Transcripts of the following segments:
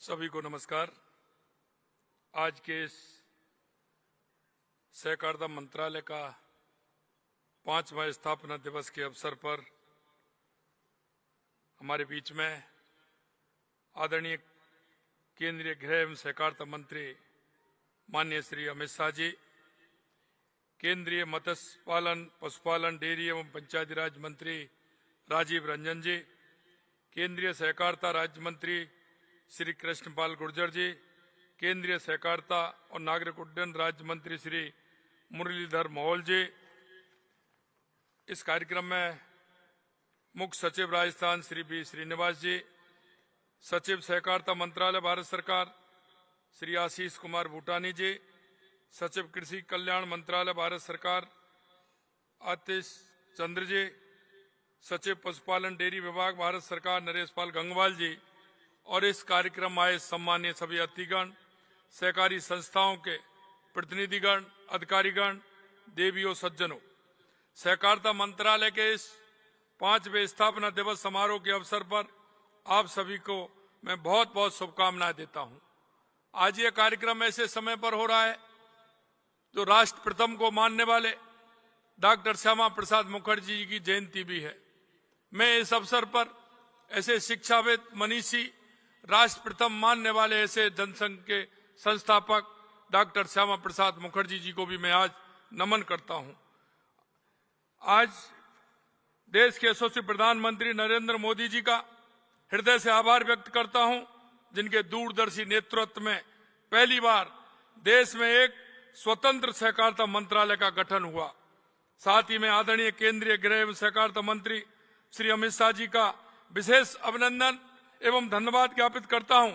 सभी को नमस्कार। आज के इस सहकारिता मंत्रालय का 5वां स्थापना दिवस के अवसर पर हमारे बीच में आदरणीय केंद्रीय गृह एवं सहकारिता मंत्री माननीय श्री अमित शाह जी, केंद्रीय मत्स्य पालन, पशुपालन, डेयरी एवं पंचायती राज मंत्री राजीव रंजन जी, केंद्रीय सहकारिता राज्य मंत्री श्री कृष्णपाल गुर्जर जी, केंद्रीय सहकारिता और नागरिक उड्डयन राज्य मंत्री श्री मुरलीधर मोहोल जी, इस कार्यक्रम में मुख्य सचिव राजस्थान श्री बी श्रीनिवास जी, सचिव सहकारिता मंत्रालय भारत सरकार श्री आशीष कुमार भूटानी जी, सचिव कृषि कल्याण मंत्रालय भारत सरकार आतिश चंद्र जी, सचिव पशुपालन डेयरी विभाग भारत सरकार नरेश पाल गंगवाल जी और इस कार्यक्रम में आए सम्मानीय सभी अतिथिगण, सहकारी संस्थाओं के प्रतिनिधिगण, अधिकारीगण, देवियों, सज्जनों, सहकारिता मंत्रालय के इस 5वें स्थापना दिवस समारोह के अवसर पर आप सभी को मैं बहुत बहुत शुभकामनाएं देता हूं। आज ये कार्यक्रम ऐसे समय पर हो रहा है जो राष्ट्र प्रथम को मानने वाले डॉक्टर श्यामा प्रसाद मुखर्जी जी की जयंती भी है। मैं इस अवसर पर ऐसे शिक्षाविद, मनीषी, राष्ट्र प्रथम मानने वाले ऐसे जनसंघ के संस्थापक डॉक्टर श्यामा प्रसाद मुखर्जी जी को भी मैं आज नमन करता हूं। आज देश के यशस्वी प्रधानमंत्री नरेंद्र मोदी जी का हृदय से आभार व्यक्त करता हूं, जिनके दूरदर्शी नेतृत्व में पहली बार देश में एक स्वतंत्र सहकारिता मंत्रालय का गठन हुआ। साथ ही मैं आदरणीय केंद्रीय गृह एवं सहकारिता मंत्री श्री अमित शाह जी का विशेष अभिनंदन एवं धन्यवाद ज्ञापित करता हूं,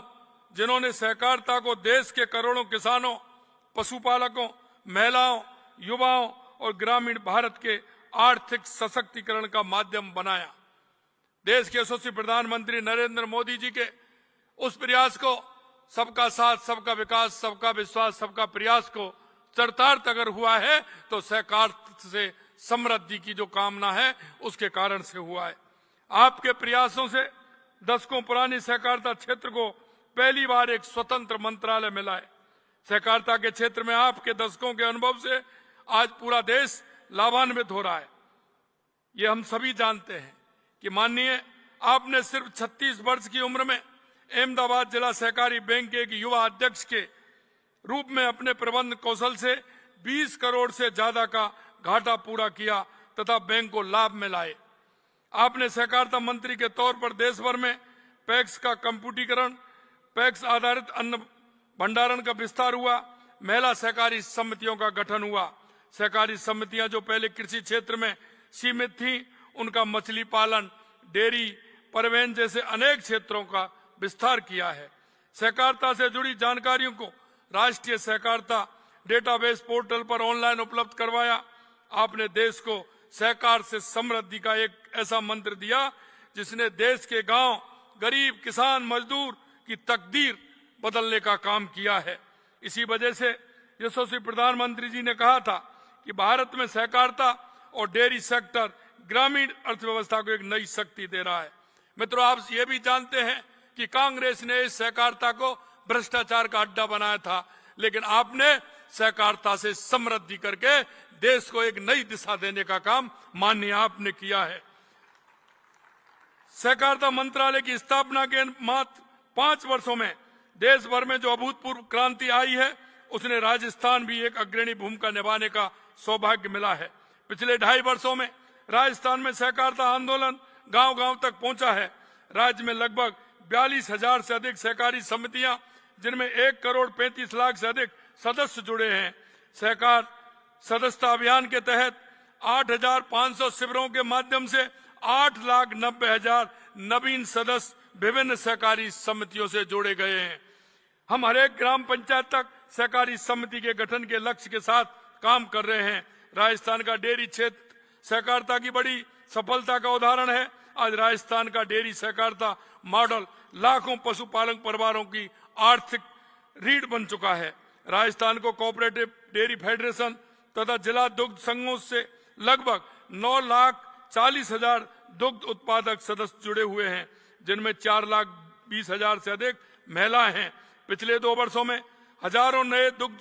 जिन्होंने सहकारिता को देश के करोड़ों किसानों, पशुपालकों, महिलाओं, युवाओं और ग्रामीण भारत के आर्थिक सशक्तिकरण का माध्यम बनाया। देश के यशस्वी प्रधानमंत्री नरेंद्र मोदी जी के उस प्रयास को, सबका साथ, सबका विकास, सबका विश्वास, सबका प्रयास को चरितार्थ अगर हुआ है तो सहकारिता से समृद्धि की जो कामना है उसके कारण से हुआ है। आपके प्रयासों से दशकों पुरानी सहकारिता क्षेत्र को पहली बार एक स्वतंत्र मंत्रालय मिला है। सहकारिता के क्षेत्र में आपके दशकों के अनुभव से आज पूरा देश लाभान्वित हो रहा है। ये हम सभी जानते हैं कि माननीय आपने सिर्फ 36 वर्ष की उम्र में अहमदाबाद जिला सहकारी बैंक के एक युवा अध्यक्ष के रूप में अपने प्रबंध कौशल से 20 करोड़ से ज्यादा का घाटा पूरा किया तथा बैंक को लाभ में लाए। आपने सहकारिता मंत्री के तौर पर देश भर में पैक्स का कंप्यूटरीकरण, पैक्स आधारित अन्न भंडारण का विस्तार हुआ, महिला सहकारी समितियों का गठन हुआ। सहकारी समितियां जो पहले कृषि क्षेत्र में सीमित थीं, उनका मछली पालन, डेयरी, परिवहन जैसे अनेक क्षेत्रों का विस्तार किया है। सहकारिता से जुड़ी जानकारियों को राष्ट्रीय सहकारिता डेटाबेस पोर्टल पर ऑनलाइन उपलब्ध करवाया। आपने देश को सहकार से समृद्धि का एक ऐसा मंत्र दिया जिसने देश के गांव, गरीब, किसान, मजदूर की तकदीर बदलने का काम किया है। इसी वजह से यशस्वी प्रधानमंत्री जी ने कहा था कि भारत में सहकारिता और डेयरी सेक्टर ग्रामीण अर्थव्यवस्था को एक नई शक्ति दे रहा है। मित्रों, आप ये भी जानते हैं कि कांग्रेस ने इस सहकारिता को भ्रष्टाचार का अड्डा बनाया था, लेकिन आपने सहकारिता से समृद्धि करके देश को एक नई दिशा देने का काम माननीय आपने किया है। सहकारिता मंत्रालय की स्थापना के मात्र 5 वर्षों में देश भर में जो अभूतपूर्व क्रांति आई है, उसने राजस्थान भी एक अग्रणी भूमिका निभाने का सौभाग्य मिला है। पिछले 2.5 वर्षों में राजस्थान में सहकारिता आंदोलन गांव-गांव तक पहुंचा है। राज्य में लगभग 42,000 से अधिक सहकारी समितियां, जिनमें 1,35,00,000 से अधिक सदस्य जुड़े हैं। सहकार सदस्यता अभियान के तहत 8,500 शिविरों के माध्यम से 8,90,000 नवीन सदस्य विभिन्न सहकारी समितियों से जोड़े गए हैं। हम हरेक ग्राम पंचायत तक सहकारी समिति के गठन के लक्ष्य के साथ काम कर रहे हैं। राजस्थान का डेयरी क्षेत्र सहकारिता की बड़ी सफलता का उदाहरण है। आज राजस्थान का डेयरी सहकारिता मॉडल लाखों पशुपालक परिवारों की आर्थिक रीढ़ बन चुका है। राजस्थान को कोऑपरेटिव डेयरी फेडरेशन तथा जिला दुग्ध संघों से लगभग 9,40,000 दुग्ध उत्पादक सदस्य जुड़े हुए हैं, जिनमें 4,20,000 से अधिक महिला हैं। पिछले 2 वर्षों में हजारों नए दुग्ध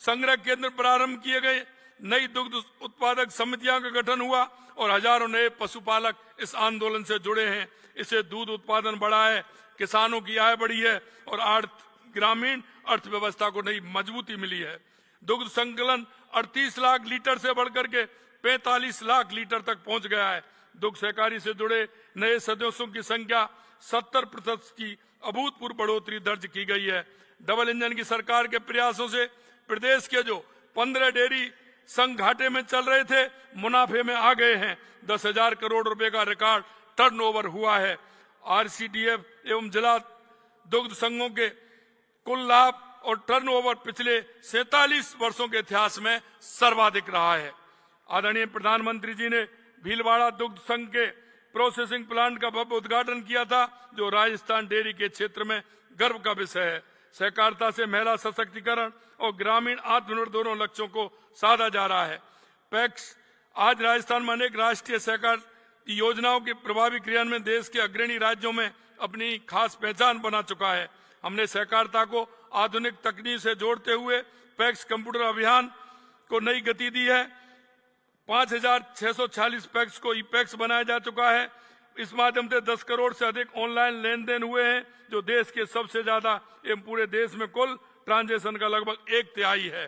संग्रह केंद्र प्रारंभ किए गए, नई दुग्ध उत्पादक समितियों का गठन हुआ और हजारों नए पशुपालक इस आंदोलन से जुड़े हैं। इससे दूध उत्पादन बढ़ा है, किसानों की आय बढ़ी है और ग्रामीण अर्थव्यवस्था को नई मजबूती मिली है। दुग्ध संकलन 38 लाख लीटर से बढ़कर के 45 लाख लीटर तक पहुंच गया है। दुग्ध सहकारी से जुड़े नए सदस्यों की संख्या 70% की अभूतपूर्व बढ़ोतरी दर्ज की गई है। डबल इंजन की सरकार के प्रयासों से प्रदेश के जो 15 डेयरी संघ घाटे में चल रहे थे, मुनाफे में आ गए हैं। 10,000 करोड़ रुपए का रिकॉर्ड टर्नओवर हुआ है। आरसीडीएफ एवं जिला दुग्ध संघों के कुल लाभ और टर्नओवर पिछले 47 वर्षों के इतिहास में सर्वाधिक रहा है। आदरणीय प्रधानमंत्री जी ने भीलवाड़ा दुग्ध संघ के प्रोसेसिंग प्लांट का भव्य उद्घाटन किया था, जो राजस्थान डेयरी के क्षेत्र में गर्व का विषय है। सहकारिता से महिला सशक्तिकरण और ग्रामीण आत्मनिर्भर दोनों लक्ष्यों को साधा जा रहा है। पैक्स आज राजस्थान में अनेक राष्ट्रीय सहकार योजनाओं के प्रभावी क्रियान्वयन देश के अग्रणी राज्यों में अपनी खास पहचान बना चुका है। हमने सहकारिता को आधुनिक तकनीक से जोड़ते हुए पैक्स कंप्यूटर अभियान को नई गति दी है। 5,646 पैक्स को ई पैक्स बनाया जा चुका है। इस माध्यम से 10 करोड़ से अधिक ऑनलाइन लेन देन हुए हैं, जो देश के सबसे ज्यादा एवं पूरे देश में कुल ट्रांजैक्शन का लगभग 1/3 है।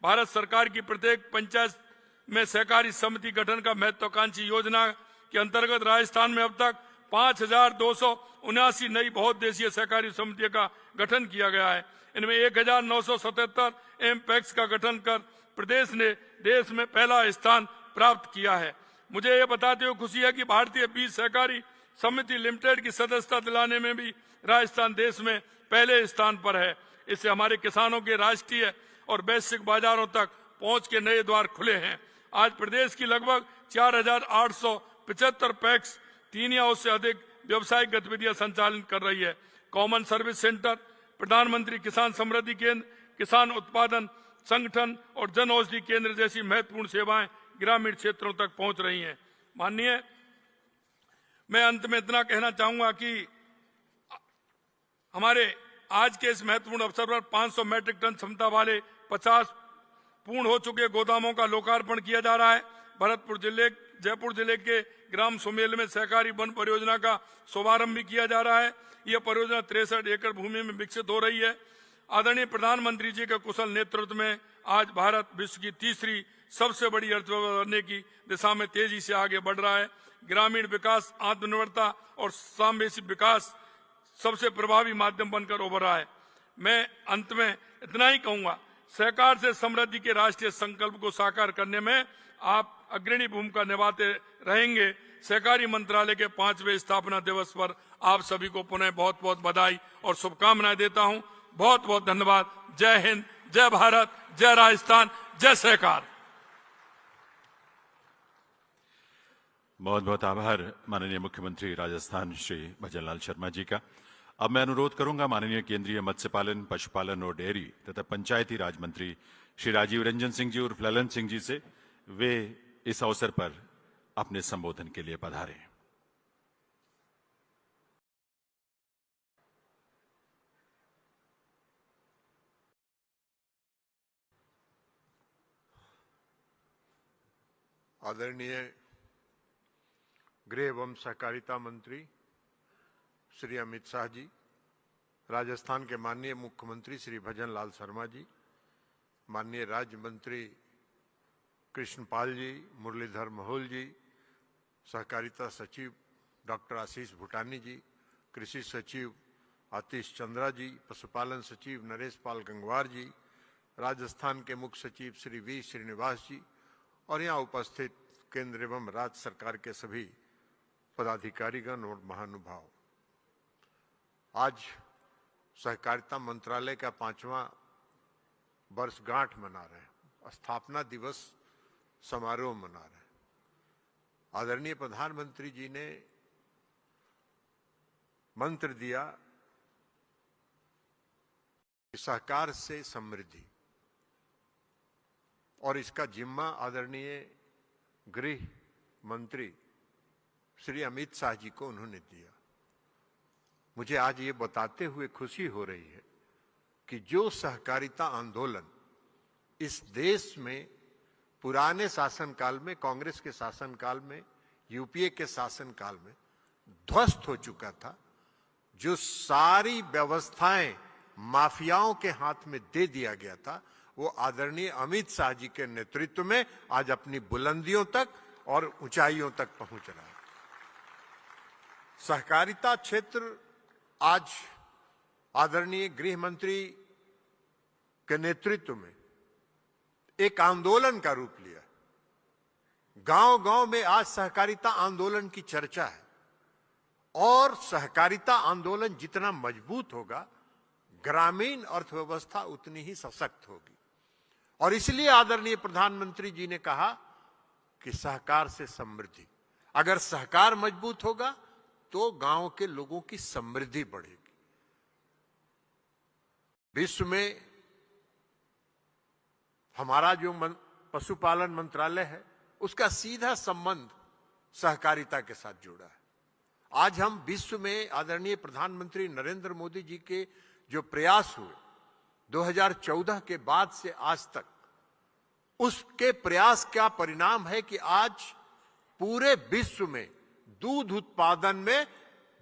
भारत सरकार की प्रत्येक पंचायत में सहकारी समिति गठन का महत्वाकांक्षी योजना के अंतर्गत राजस्थान में अब तक 5,279 नई बहुउद्देशीय सहकारी समितियों का गठन किया गया है। इनमें 1,977 एम पैक्स का गठन कर प्रदेश ने देश में पहला स्थान प्राप्त किया है। मुझे यह बताते हुए खुशी है कि भारतीय बीज सहकारी समिति लिमिटेड की सदस्यता दिलाने में भी राजस्थान देश में पहले स्थान पर है। इससे हमारे किसानों के राष्ट्रीय और वैश्विक बाजारों तक पहुंच के नए द्वार खुले हैं। आज प्रदेश की लगभग 4,875 पैक्स 3 या उससे अधिक व्यवसायिक गतिविधियां संचालन कर रही है। कॉमन सर्विस सेंटर, प्रधानमंत्री किसान समृद्धि केंद्र, किसान उत्पादन संगठन और जन औषधि केंद्र जैसी महत्वपूर्ण सेवाएं ग्रामीण क्षेत्रों तक पहुंच रही हैं। माननीय, मैं अंत में इतना कहना चाहूंगा कि हमारे आज के इस महत्वपूर्ण अवसर पर 500 मैट्रिक टन क्षमता वाले 50 पूर्ण हो चुके गोदामों का लोकार्पण किया जा रहा है। जयपुर जिले के ग्राम सुमेल में सहकारी वन परियोजना का शुभारंभ भी किया जा रहा है। यह परियोजना 63 एकड़ भूमि में विकसित हो रही है। आदरणीय प्रधानमंत्री जी के कुशल नेतृत्व में आज भारत विश्व की तीसरी सबसे बड़ी अर्थव्यवस्था बनने की दिशा में तेजी से आगे बढ़ रहा है। ग्रामीण विकास, आत्मनिर्भरता और सामवेशी विकास सबसे प्रभावी माध्यम बनकर उभर रहा है। मैं अंत में इतना ही कहूंगा, सहकार से समृद्धि के राष्ट्रीय संकल्प को साकार करने में आप अग्रणी भूमिका निभाते रहेंगे। सहकारी मंत्रालय के 5वें स्थापना दिवस पर आप सभी को पुनः बहुत बहुत बधाई और शुभकामनाएं देता हूं। बहुत बहुत धन्यवाद। जय हिंद, जय भारत, जय राजस्थान, जय सहकार। बहुत बहुत आभार माननीय मुख्यमंत्री राजस्थान श्री भजनलाल शर्मा जी का। अब मैं अनुरोध करूंगा माननीय केंद्रीय मत्स्य पालन, पशुपालन और डेयरी तथा पंचायती राज मंत्री श्री राजीव रंजन सिंह जी और ललन सिंह जी से वे इस अवसर पर अपने संबोधन के लिए पधारें। आदरणीय गृह एवं सहकारिता मंत्री श्री अमित शाह जी, राजस्थान के माननीय मुख्यमंत्री श्री भजनलाल शर्मा जी, माननीय राज्य मंत्री कृष्णपाल जी, मुरलीधर महल जी, सहकारिता सचिव डॉक्टर आशीष भूटानी जी, कृषि सचिव आतिश चंद्रा जी, पशुपालन सचिव नरेश पाल गंगवार जी, राजस्थान के मुख्य सचिव श्री वी श्रीनिवास जी और यहाँ उपस्थित केंद्र एवं राज्य सरकार के सभी पदाधिकारीगण और महानुभाव, आज सहकारिता मंत्रालय का 5वां वर्षगांठ मना रहे हैं, स्थापना दिवस समारोह मना रहे हैं। आदरणीय प्रधानमंत्री जी ने मंत्र दिया कि सहकार से समृद्धि, और इसका जिम्मा आदरणीय गृह मंत्री श्री अमित शाह जी को उन्होंने दिया। मुझे आज ये बताते हुए खुशी हो रही है कि जो सहकारिता आंदोलन इस देश में पुराने शासनकाल में, कांग्रेस के शासनकाल में, यूपीए के शासनकाल में ध्वस्त हो चुका था, जो सारी व्यवस्थाएं माफियाओं के हाथ में दे दिया गया था, वो आदरणीय अमित शाह जी के नेतृत्व में आज अपनी बुलंदियों तक और ऊंचाइयों तक पहुंच रहा है। सहकारिता क्षेत्र आज आदरणीय गृह मंत्री के नेतृत्व में एक आंदोलन का रूप लिया। गांव-गांव में आज सहकारिता आंदोलन की चर्चा है और सहकारिता आंदोलन जितना मजबूत होगा, ग्रामीण अर्थव्यवस्था उतनी ही सशक्त होगी। और इसलिए आदरणीय प्रधानमंत्री जी ने कहा कि सहकार से समृद्धि। अगर सहकार मजबूत होगा तो गांव के लोगों की समृद्धि बढ़ेगी। विश्व में हमारा जो पशुपालन मंत्रालय है, उसका सीधा संबंध सहकारिता के साथ जुड़ा है। आज हम विश्व में आदरणीय प्रधानमंत्री नरेंद्र मोदी जी के जो प्रयास हुए 2014 के बाद से आज तक, उसके प्रयास का परिणाम है कि आज पूरे विश्व में दूध उत्पादन में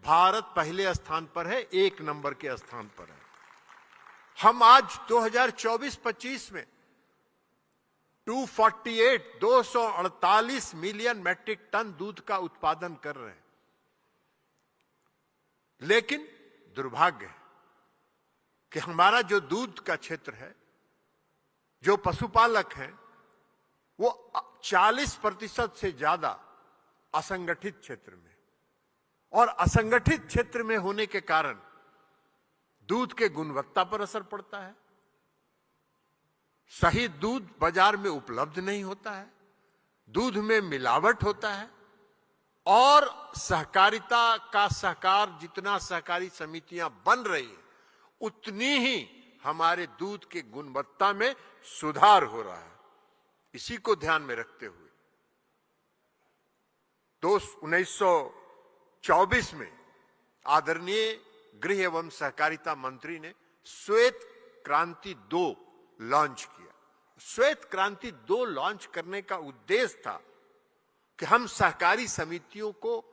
भारत पहले स्थान पर है, 1 नंबर के स्थान पर है। हम आज 2024-25 में 248 मिलियन मैट्रिक टन दूध का उत्पादन कर रहे हैं। लेकिन दुर्भाग्य है कि हमारा जो दूध का क्षेत्र है, जो पशुपालक हैं, वो 40% से ज्यादा असंगठित क्षेत्र में, और असंगठित क्षेत्र में होने के कारण दूध के गुणवत्ता पर असर पड़ता है। सही दूध बाजार में उपलब्ध नहीं होता है, दूध में मिलावट होता है, और सहकारिता का सहकार, जितना सहकारी समितियां बन रही है, उतनी ही हमारे दूध के गुणवत्ता में सुधार हो रहा है। इसी को ध्यान में रखते हुए 1924 में आदरणीय गृह एवं सहकारिता मंत्री ने श्वेत क्रांति 2 लॉन्च किया। श्वेत क्रांति 2 लॉन्च करने का उद्देश्य था कि हम सहकारी समितियों को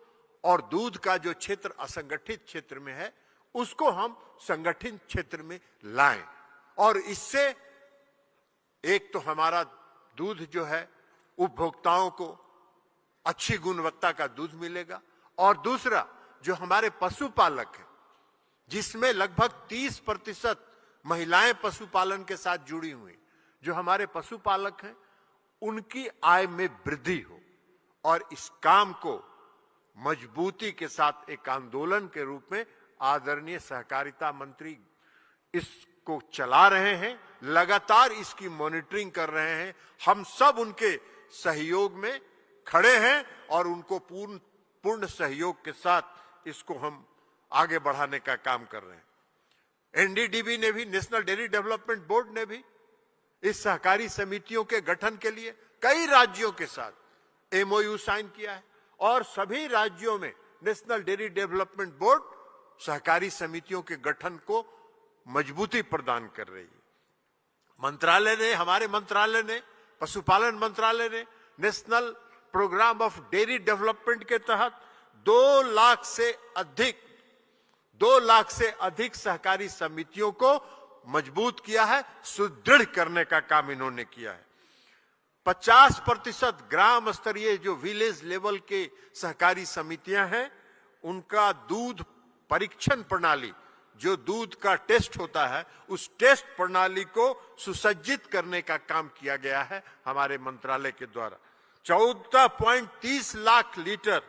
और दूध का जो क्षेत्र असंगठित क्षेत्र में है, उसको हम संगठित क्षेत्र में लाएं, और इससे एक तो हमारा दूध जो है उपभोक्ताओं को अच्छी गुणवत्ता का दूध मिलेगा, और दूसरा जो हमारे पशुपालक हैं, जिसमें लगभग 30% महिलाएं पशुपालन के साथ जुड़ी हुई, जो हमारे पशुपालक हैं, उनकी आय में वृद्धि हो। और इस काम को मजबूती के साथ एक आंदोलन के रूप में आदरणीय सहकारिता मंत्री इसको चला रहे हैं, लगातार इसकी मॉनिटरिंग कर रहे हैं। हम सब उनके सहयोग में खड़े हैं और उनको पूर्ण सहयोग के साथ इसको हम आगे बढ़ाने का काम कर रहे हैं। एनडीडीबी ने भी, नेशनल डेयरी डेवलपमेंट बोर्ड ने भी इस सहकारी समितियों के गठन के लिए कई राज्यों के साथ एमओयू साइन किया है, और सभी राज्यों में नेशनल डेयरी डेवलपमेंट बोर्ड सहकारी समितियों के गठन को मजबूती प्रदान कर रही है। मंत्रालय ने, हमारे मंत्रालय ने, पशुपालन मंत्रालय ने national programme of dairy development के तहत 2 लाख से अधिक सहकारी समितियों को मजबूत किया है, सुदृढ़ करने का काम इन्होंने किया है। 50% ग्राम स्तरीय जो विलेज लेवल के सहकारी समितियां हैं, उनका दूध परीक्षण प्रणाली, जो दूध का टेस्ट होता है, उस टेस्ट प्रणाली को सुसज्जित करने का काम किया गया है हमारे मंत्रालय के द्वारा। 14.30 लाख लीटर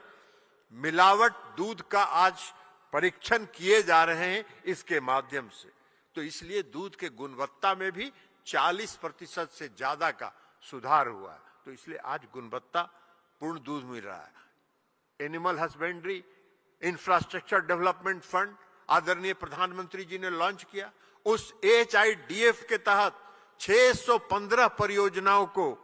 मिलावट दूध का आज परीक्षण किए जा रहे हैं इसके माध्यम से। तो इसलिए दूध के गुणवत्ता में भी 40% से ज्यादा का सुधार हुआ है। तो इसलिए आज गुणवत्ता पूर्ण दूध मिल रहा है। Animal husbandry infrastructure development fund आदरणीय प्रधानमंत्री जी ने लॉन्च किया। उस HIDF के तहत 615 परियोजनाओं को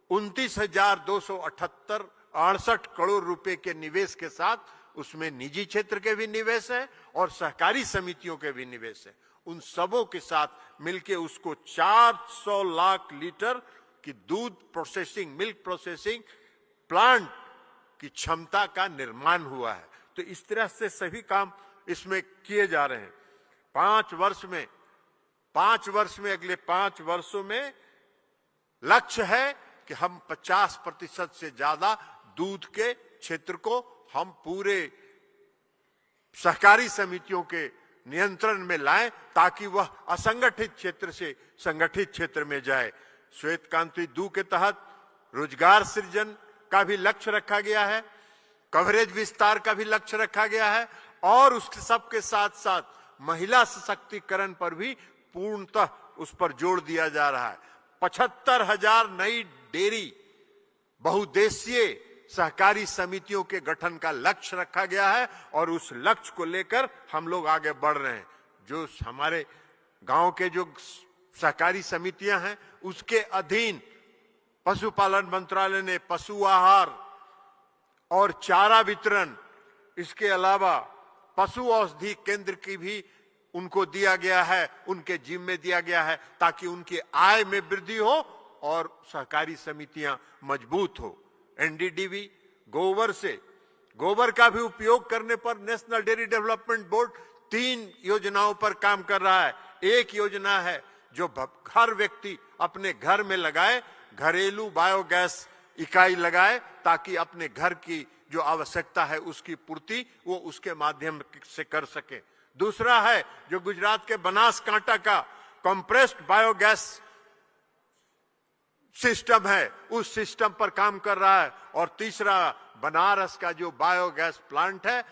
29,268 करोड़ रुपए के निवेश के साथ उसमें निजी क्षेत्र के भी निवेश हैं और सहकारी समितियों के भी निवेश हैं। उन सबों के साथ मिलके उसको 400 लाख लीटर की दूध प्रोसेसिंग, मिल्क प्रोसेसिंग प्लांट की क्षमता का निर्माण हुआ है। तो इस तरह से सभी काम इसमें किए जा रहे हैं। 5 वर्ष में अगले 5 वर्षों में लक्ष्य है कि हम 50% से ज्यादा दूध के क्षेत्र को हम पूरे सहकारी समितियों के नियंत्रण में लाएं, ताकि वह असंगठित क्षेत्र से संगठित क्षेत्र में जाए। श्वेत क्रांति 2 के तहत रोजगार सृजन का भी लक्ष्य रखा गया है, कवरेज विस्तार का भी लक्ष्य रखा गया है और उसके सबके साथ साथ महिला सशक्तिकरण पर भी पूर्णतः उस पर जोर दिया जा रहा है। 75,000 नई डेयरी बहुउद्देशीय सहकारी समितियों के गठन का लक्ष्य रखा गया है और उस लक्ष्य को लेकर हम लोग आगे बढ़ रहे हैं। जो हमारे गांव के जो सहकारी समितियां हैं उसके अधीन पशुपालन मंत्रालय ने पशु आहार और चारा वितरण, इसके अलावा पशु औषधि केंद्र की भी उनको दिया गया है, उनके जिम्मे दिया गया है, ताकि उनकी आय में वृद्धि हो और सहकारी समितियां मजबूत हो। एनडीडीबी गोबर का भी उपयोग करने पर नेशनल डेयरी डेवलपमेंट बोर्ड 3 योजनाओं पर काम कर रहा है। एक योजना है जो हर व्यक्ति अपने घर में लगाए, घरेलू बायोगैस इकाई लगाए, ताकि अपने घर की जो आवश्यकता है उसकी पूर्ति वो उसके माध्यम से कर सके। दूसरा है जो गुजरात के बनासकांठा का कंप्रेस्ड बायोगैस सिस्टम है, उस सिस्टम पर काम कर रहा है। और तीसरा बनारस का जो बायोगैस प्लांट है,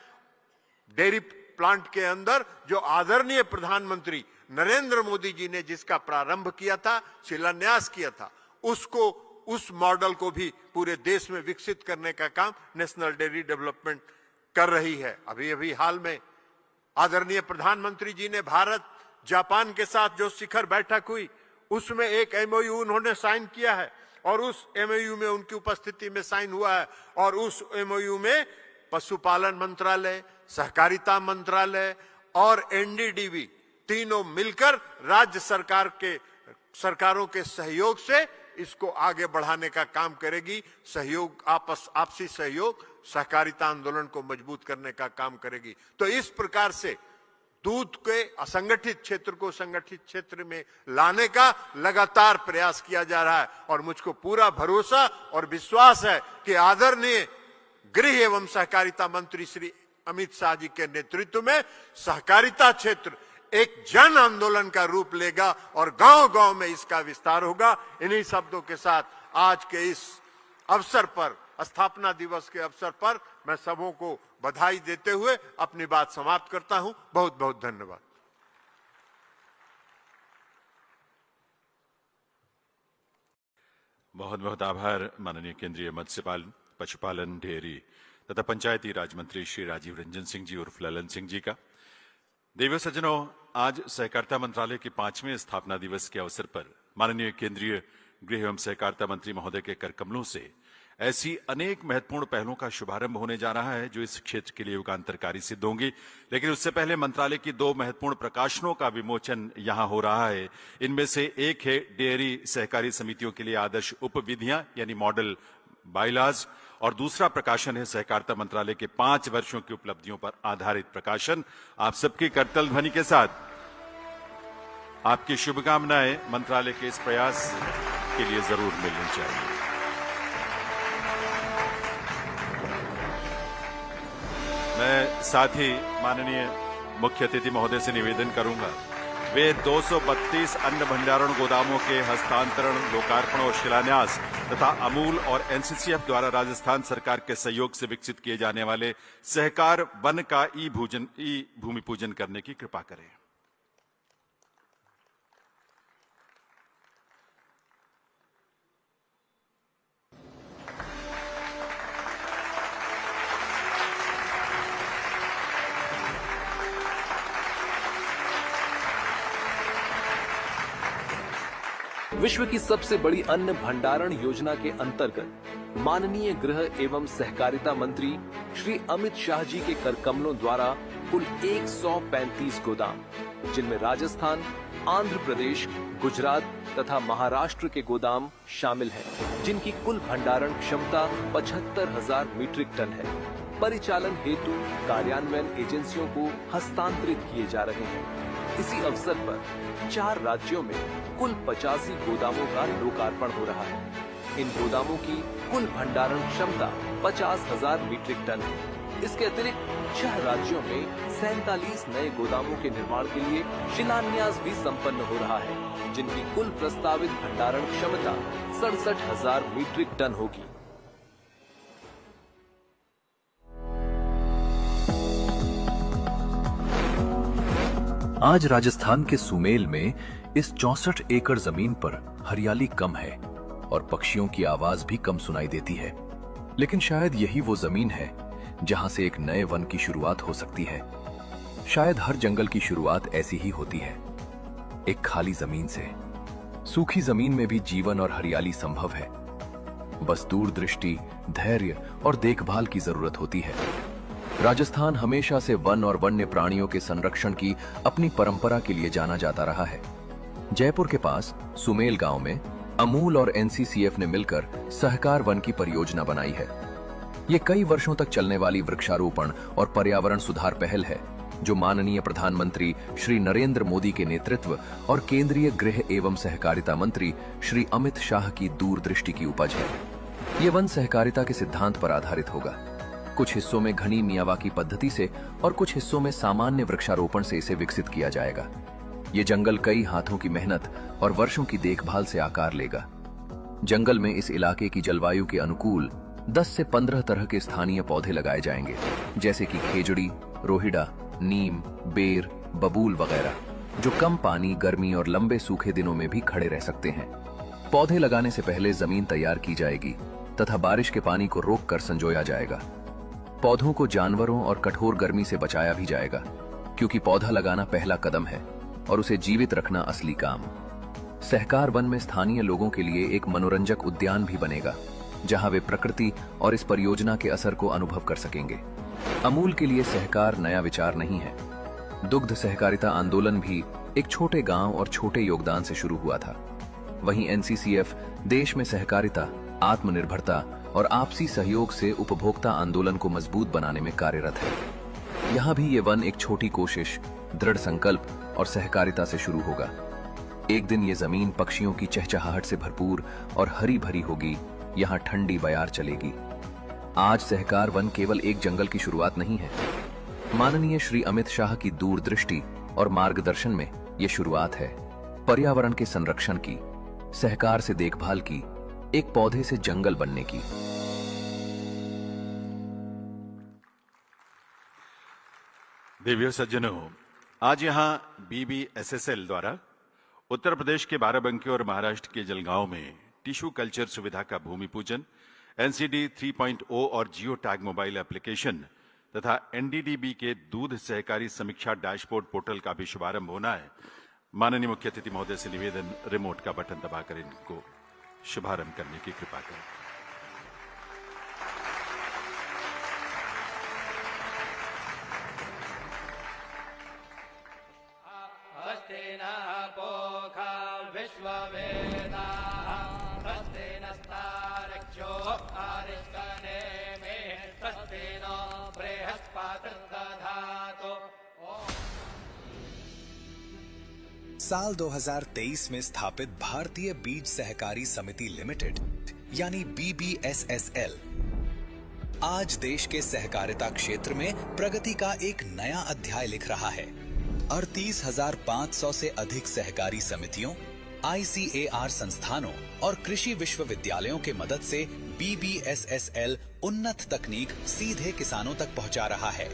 डेयरी प्लांट के अंदर, जो आदरणीय प्रधानमंत्री नरेंद्र मोदी जी ने जिसका प्रारंभ किया था, शिलान्यास किया था, उस मॉडल को भी पूरे देश में विकसित करने का काम नेशनल डेयरी डेवलपमेंट कर रही है। अभी हाल में आदरणीय प्रधानमंत्री जी ने भारत जापान के साथ जो शिखर बैठक हुई उसमें एक एमओयू उन्होंने साइन किया है और उस एमओयू में उनकी उपस्थिति में साइन हुआ है और उस एमओयू में पशुपालन मंत्रालय, सहकारिता मंत्रालय और एनडीडीबी तीनों मिलकर राज्य सरकारों के सहयोग से इसको आगे बढ़ाने का काम करेगी। आपसी सहयोग सहकारिता आंदोलन को मजबूत करने का काम करेगी। तो इस प्रकार से दूध के असंगठित क्षेत्र को संगठित क्षेत्र में लाने का लगातार प्रयास किया जा रहा है और मुझको पूरा भरोसा और विश्वास है कि आदरणीय गृह एवं सहकारिता मंत्री श्री अमित शाह जी के नेतृत्व में सहकारिता क्षेत्र एक जन आंदोलन का रूप लेगा और गांव-गांव में इसका विस्तार होगा। इन्हीं शब्दों के साथ आज के इस अवसर पर, स्थापना दिवस के अवसर पर, मैं सबों को बधाई देते हुए अपनी बात समाप्त करता हूं। बहुत बहुत धन्यवाद। बहुत बहुत आभार माननीय केंद्रीय मत्स्य पालन, पशुपालन, डेयरी तथा पंचायती राज मंत्री श्री राजीव रंजन सिंह जी उर्फ ललन सिंह जी का। देवियों सज्जनों, आज सहकारिता मंत्रालय के 5वें स्थापना दिवस के अवसर पर माननीय केंद्रीय गृह एवं सहकारिता मंत्री महोदय के कर कमलों से ऐसी अनेक महत्वपूर्ण पहलों का शुभारंभ होने जा रहा है जो इस क्षेत्र के लिए युगांतरकारी सिद्ध होंगी। लेकिन उससे पहले मंत्रालय की 2 महत्वपूर्ण प्रकाशनों का विमोचन यहां हो रहा है। इनमें से एक है डेयरी सहकारी समितियों के लिए आदर्श उपविधियां यानी मॉडल बाइलाज और दूसरा प्रकाशन है सहकारिता मंत्रालय के 5 वर्षों की उपलब्धियों पर आधारित प्रकाशन। आप सबकी करतल ध्वनि के साथ आपकी शुभकामनाएं मंत्रालय के इस प्रयास के लिए जरूर मिलनी चाहिए। मैं साथ ही माननीय मुख्य अतिथि महोदय से निवेदन करूंगा वे 232 अन्न भंडारण गोदामों के हस्तांतरण, लोकार्पण और शिलान्यास तथा अमूल और एनसीसीएफ द्वारा राजस्थान सरकार के सहयोग से विकसित किए जाने वाले सहकार वन का ई भूमि पूजन करने की कृपा करें। विश्व की सबसे बड़ी अन्न भंडारण योजना के अंतर्गत माननीय गृह एवं सहकारिता मंत्री श्री अमित शाह जी के कर कमलों द्वारा कुल 135 गोदाम, जिनमें राजस्थान, आंध्र प्रदेश, गुजरात तथा महाराष्ट्र के गोदाम शामिल हैं, जिनकी कुल भंडारण क्षमता 75,000 मीट्रिक टन है, परिचालन हेतु कार्यान्वयन एजेंसियों को हस्तांतरित किए जा रहे हैं। इसी अवसर पर 4 राज्यों में कुल 85 गोदामों का लोकार्पण हो रहा है। इन गोदामों की कुल भंडारण क्षमता 50,000 मीट्रिक टन है। इसके अतिरिक्त 6 राज्यों में 47 नए गोदामों के निर्माण के लिए शिलान्यास भी संपन्न हो रहा है, जिनकी कुल प्रस्तावित भंडारण क्षमता 67,000 मीट्रिक टन होगी। आज राजस्थान के सुमेल में इस 64 एकड़ जमीन पर हरियाली कम है और पक्षियों की आवाज भी कम सुनाई देती है, लेकिन शायद यही वो जमीन है जहां से एक नए वन की शुरुआत हो सकती है। शायद हर जंगल की शुरुआत ऐसी ही होती है, एक खाली जमीन से। सूखी जमीन में भी जीवन और हरियाली संभव है, बस दूरदृष्टि, धैर्य और देखभाल की जरूरत होती है। राजस्थान हमेशा से वन और वन्य प्राणियों के संरक्षण की अपनी परंपरा के लिए जाना जाता रहा है। जयपुर के पास सुमेल गांव में अमूल और एनसीसीएफ ने मिलकर सहकार वन की परियोजना बनाई है। ये कई वर्षों तक चलने वाली वृक्षारोपण और पर्यावरण सुधार पहल है, जो माननीय प्रधानमंत्री श्री नरेंद्र मोदी के नेतृत्व और केंद्रीय गृह एवं सहकारिता मंत्री श्री अमित शाह की दूरदृष्टि की उपज है। ये वन सहकारिता के सिद्धांत पर आधारित होगा। कुछ हिस्सों में घनी मियावाकी पद्धति से और कुछ हिस्सों में सामान्य वृक्षारोपण से इसे विकसित किया जाएगा। ये जंगल कई हाथों की मेहनत और वर्षों की देखभाल से आकार लेगा। जंगल में इस इलाके की जलवायु के अनुकूल 10 से 15 तरह के स्थानीय पौधे लगाए जाएंगे, जैसे कि खेजड़ी, रोहिड़ा, नीम, बेर, बबूल वगैरह, जो कम पानी, गर्मी और लंबे सूखे दिनों में भी खड़े रह सकते हैं। पौधे लगाने से पहले जमीन तैयार की जाएगी तथा बारिश के पानी को रोककर संजोया जाएगा। पौधों को जानवरों और कठोर गर्मी से बचाया भी जाएगा, क्योंकि पौधा लगाना पहला कदम है और उसे जीवित रखना असली काम। सहकार वन में स्थानीय लोगों के लिए एक मनोरंजक उद्यान भी बनेगा, जहां वे प्रकृति और इस परियोजना के असर को अनुभव कर सकेंगे। अमूल के लिए सहकार नया विचार नहीं है। दुग्ध सहकारिता आंदोलन भी एक छोटे गांव और छोटे योगदान से शुरू हुआ था। वहीं एनसीसीएफ देश में सहकारिता, आत्मनिर्भरता और आपसी सहयोग से उपभोक्ता आंदोलन को मजबूत बनाने में कार्यरत है। यहाँ भी ये वन एक छोटी कोशिश, दृढ़ संकल्प और सहकारिता से शुरू होगा। एक दिन ये जमीन पक्षियों की चहचहाहट से भरपूर और हरी भरी होगी। यहाँ ठंडी बयार चलेगी। आज सहकार वन केवल एक जंगल की शुरुआत नहीं है। माननीय श्री अमित शाह की दूरदृष्टि और मार्गदर्शन में ये शुरुआत है पर्यावरण के संरक्षण की, सहकार से देखभाल की, एक पौधे से जंगल बनने की। दिव्य सज्जनों, आज यहां BBSSL द्वारा उत्तर प्रदेश के बाराबंकी और महाराष्ट्र के जलगांव में टिश्यू कल्चर सुविधा का भूमि पूजन, NCD 3.0 और जियो टैग मोबाइल एप्लीकेशन तथा NDDB के दूध सहकारी समीक्षा डैशबोर्ड पोर्टल का भी शुभारंभ होना है। माननीय मुख्य अतिथि महोदय से निवेदन, रिमोट का बटन दबाकर इनको शुभारंभ करने की कृपा करें। साल 2023 में स्थापित भारतीय बीज सहकारी समिति लिमिटेड यानी BBSSL आज देश के सहकारिता क्षेत्र में प्रगति का एक नया अध्याय लिख रहा है। 38,500 से अधिक सहकारी समितियों, ICAR संस्थानों और कृषि विश्वविद्यालयों के मदद से BBSSL उन्नत तकनीक सीधे किसानों तक पहुंचा रहा है।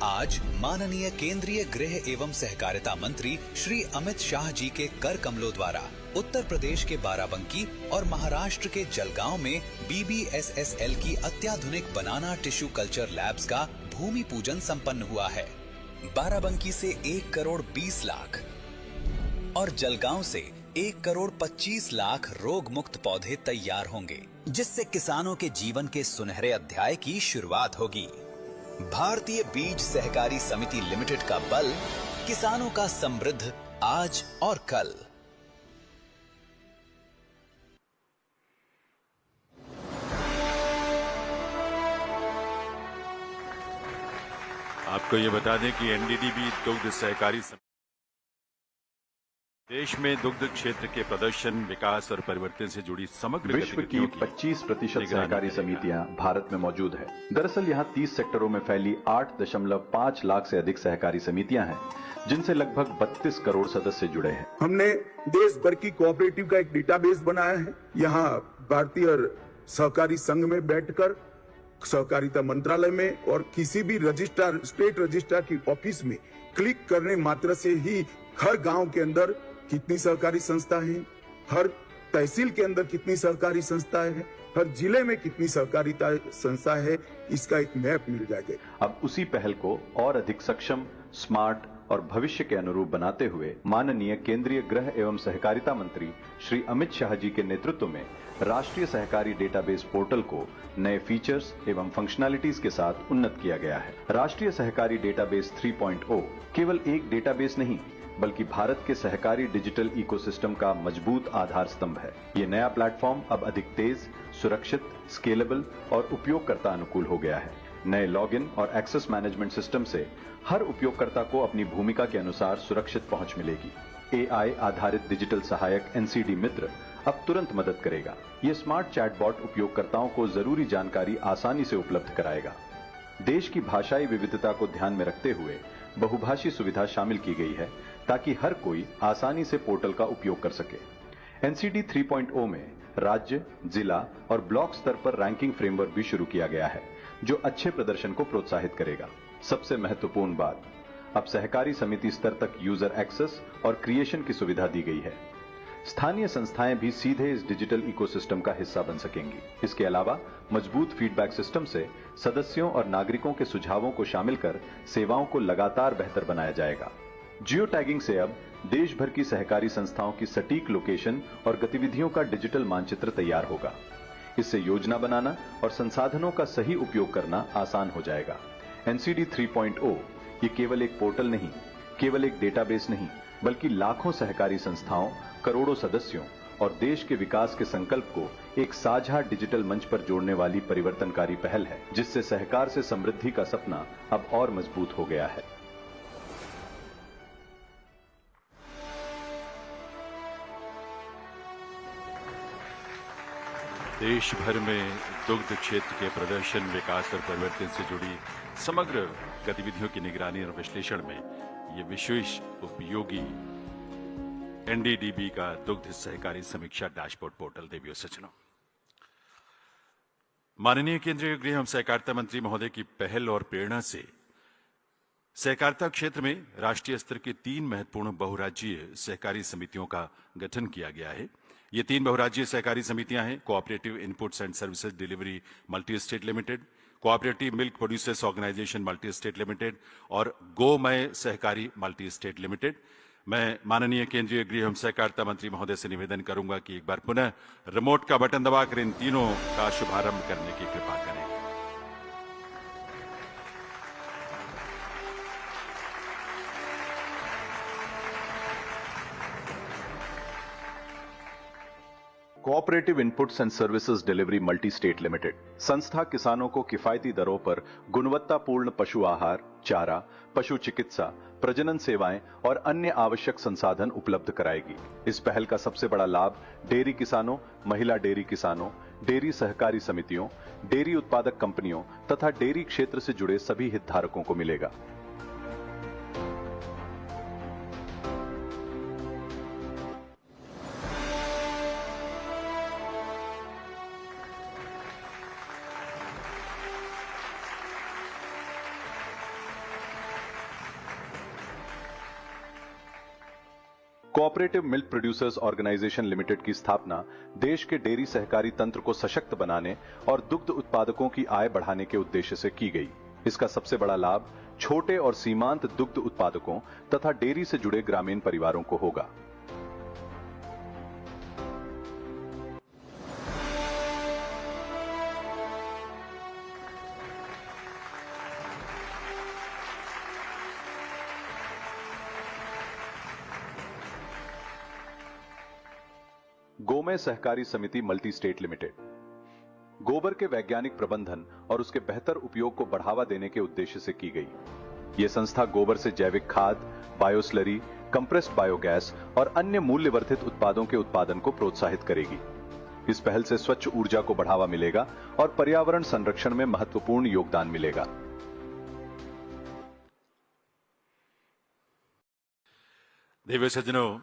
आज माननीय केंद्रीय गृह एवं सहकारिता मंत्री श्री अमित शाह जी के कर कमलों द्वारा उत्तर प्रदेश के बाराबंकी और महाराष्ट्र के जलगांव में BBSSL की अत्याधुनिक बनाना टिश्यू कल्चर लैब्स का भूमि पूजन संपन्न हुआ है। बाराबंकी से 1 करोड़ 20 लाख और जलगांव से 1 करोड़ 25 लाख रोग मुक्त पौधे तैयार होंगे। जिससे किसानों के जीवन के सुनहरे अध्याय की शुरुआत होगी। भारतीय बीज सहकारी समिति लिमिटेड का बल किसानों का समृद्ध आज और कल। आपको ये बता दें कि एनडीडीबी दुग्ध सहकारी देश में दुग्ध क्षेत्र के प्रदर्शन, विकास और परिवर्तन से जुड़ी समग्र विश्व की 25% सहकारी समितियां भारत में मौजूद है। दरअसल यहां 30 सेक्टरों में फैली 8.5 लाख से अधिक सहकारी समितियां हैं, जिनसे लगभग 32 करोड़ सदस्य जुड़े हैं। हमने देश भर की कोऑपरेटिव का एक डेटाबेस बनाया है। यहाँ भारतीय सहकारी संघ में बैठकर सहकारिता मंत्रालय में और किसी भी रजिस्ट्रार, स्टेट रजिस्ट्रार की ऑफिस में क्लिक करने मात्र से ही हर गांव के अंदर कितनी सहकारी संस्था है, हर तहसील के अंदर कितनी सहकारी संस्थाएं हैं, हर जिले में कितनी सहकारिता संस्था है, इसका एक मैप मिल जाएगा। अब उसी पहल को और अधिक सक्षम, स्मार्ट और भविष्य के अनुरूप बनाते हुए माननीय केंद्रीय गृह एवं सहकारिता मंत्री श्री अमित शाह जी के नेतृत्व में राष्ट्रीय सहकारी डेटाबेस पोर्टल को नए फीचर्स एवं फंक्शनैलिटीज के साथ उन्नत किया गया है। राष्ट्रीय सहकारी डेटाबेस 3.0 केवल एक डेटाबेस नहीं, बल्कि भारत के सहकारी डिजिटल इकोसिस्टम का मजबूत आधार स्तंभ है। ये नया प्लेटफॉर्म अब अधिक तेज, सुरक्षित, स्केलेबल और उपयोगकर्ता अनुकूल हो गया है। नए लॉगिन और एक्सेस मैनेजमेंट सिस्टम से हर उपयोगकर्ता को अपनी भूमिका के अनुसार सुरक्षित पहुंच मिलेगी। एआई आधारित डिजिटल सहायक एनसीडी मित्र अब तुरंत मदद करेगा। ये स्मार्ट चैटबॉट उपयोगकर्ताओं को जरूरी जानकारी आसानी से उपलब्ध कराएगा। देश की भाषाई विविधता को ध्यान में रखते हुए बहुभाषी सुविधा शामिल की गई है, ताकि हर कोई आसानी से पोर्टल का उपयोग कर सके। एनसीडी 3.0 में राज्य, जिला और ब्लॉक स्तर पर रैंकिंग फ्रेमवर्क भी शुरू किया गया है, जो अच्छे प्रदर्शन को प्रोत्साहित करेगा। सबसे महत्वपूर्ण बात, अब सहकारी समिति स्तर तक यूजर एक्सेस और क्रिएशन की सुविधा दी गई है। स्थानीय संस्थाएं भी सीधे इस डिजिटल इकोसिस्टम का हिस्सा बन सकेंगी। इसके अलावा मजबूत फीडबैक सिस्टम से सदस्यों और नागरिकों के सुझावों को शामिल कर सेवाओं को लगातार बेहतर बनाया जाएगा। जियो टैगिंग से अब देश भर की सहकारी संस्थाओं की सटीक लोकेशन और गतिविधियों का डिजिटल मानचित्र तैयार होगा। इससे योजना बनाना और संसाधनों का सही उपयोग करना आसान हो जाएगा। एनसीडी 3.0 ये केवल एक पोर्टल नहीं, केवल एक डेटाबेस नहीं, बल्कि लाखों सहकारी संस्थाओं, करोड़ों सदस्यों और देश के विकास के संकल्प को एक साझा डिजिटल मंच पर जोड़ने वाली परिवर्तनकारी पहल है, जिससे सहकार से समृद्धि का सपना अब और मजबूत हो गया है। देश भर में दुग्ध क्षेत्र के प्रदर्शन, विकास और परिवर्तन से जुड़ी समग्र गतिविधियों की निगरानी और विश्लेषण में ये विशेष उपयोगी एनडीडीबी का दुग्ध सहकारी समीक्षा डैशबोर्ड पोर्टल देवियों सज्जनों। माननीय केंद्रीय गृह एवं सहकारिता मंत्री महोदय की पहल और प्रेरणा से सहकारिता क्षेत्र में राष्ट्रीय स्तर के 3 महत्वपूर्ण बहुराज्यीय सहकारी समितियों का गठन किया गया है। ये 3 बहुराज्यीय सहकारी समितियां हैं cooperative inputs and services delivery multi state limited, cooperative milk producers organisation multi state limited और गोमय सहकारी मल्टी स्टेट लिमिटेड। मैं माननीय केंद्रीय गृह एवं सहकारिता मंत्री महोदय से निवेदन करूंगा कि एक बार पुनः रिमोट का बटन दबाकर इन तीनों का शुभारंभ करने की कृपा करें। Cooperative inputs and services delivery multi state limited संस्था किसानों को किफायती दरों पर गुणवत्तापूर्ण पशु आहार, चारा, पशु चिकित्सा, प्रजनन सेवाएं और अन्य आवश्यक संसाधन उपलब्ध कराएगी। इस पहल का सबसे बड़ा लाभ डेयरी किसानों, महिला डेयरी किसानों, डेयरी सहकारी समितियों, डेयरी उत्पादक कंपनियों तथा डेयरी क्षेत्र से जुड़े सभी हितधारकों को मिलेगा। Cooperative milk producers organisation limited की स्थापना देश के डेयरी सहकारी तंत्र को सशक्त बनाने और दुग्ध उत्पादकों की आय बढ़ाने के उद्देश्य से की गई। इसका सबसे बड़ा लाभ छोटे और सीमांत दुग्ध उत्पादकों तथा डेयरी से जुड़े ग्रामीण परिवारों को होगा। गोमय सहकारी समिति मल्टी स्टेट लिमिटेड। गोबर के वैज्ञानिक प्रबंधन और उसके बेहतर उपयोग को बढ़ावा देने के उद्देश्य से की गई। यह संस्था गोबर से जैविक खाद, बायोस्लरी, कंप्रेस्ड बायोगैस और अन्य मूल्यवर्धित उत्पादों के उत्पादन को प्रोत्साहित करेगी। इस पहल से स्वच्छ ऊर्जा को बढ़ावा मिलेगा और पर्यावरण संरक्षण में महत्वपूर्ण योगदान मिलेगा। देवी सज्जनों,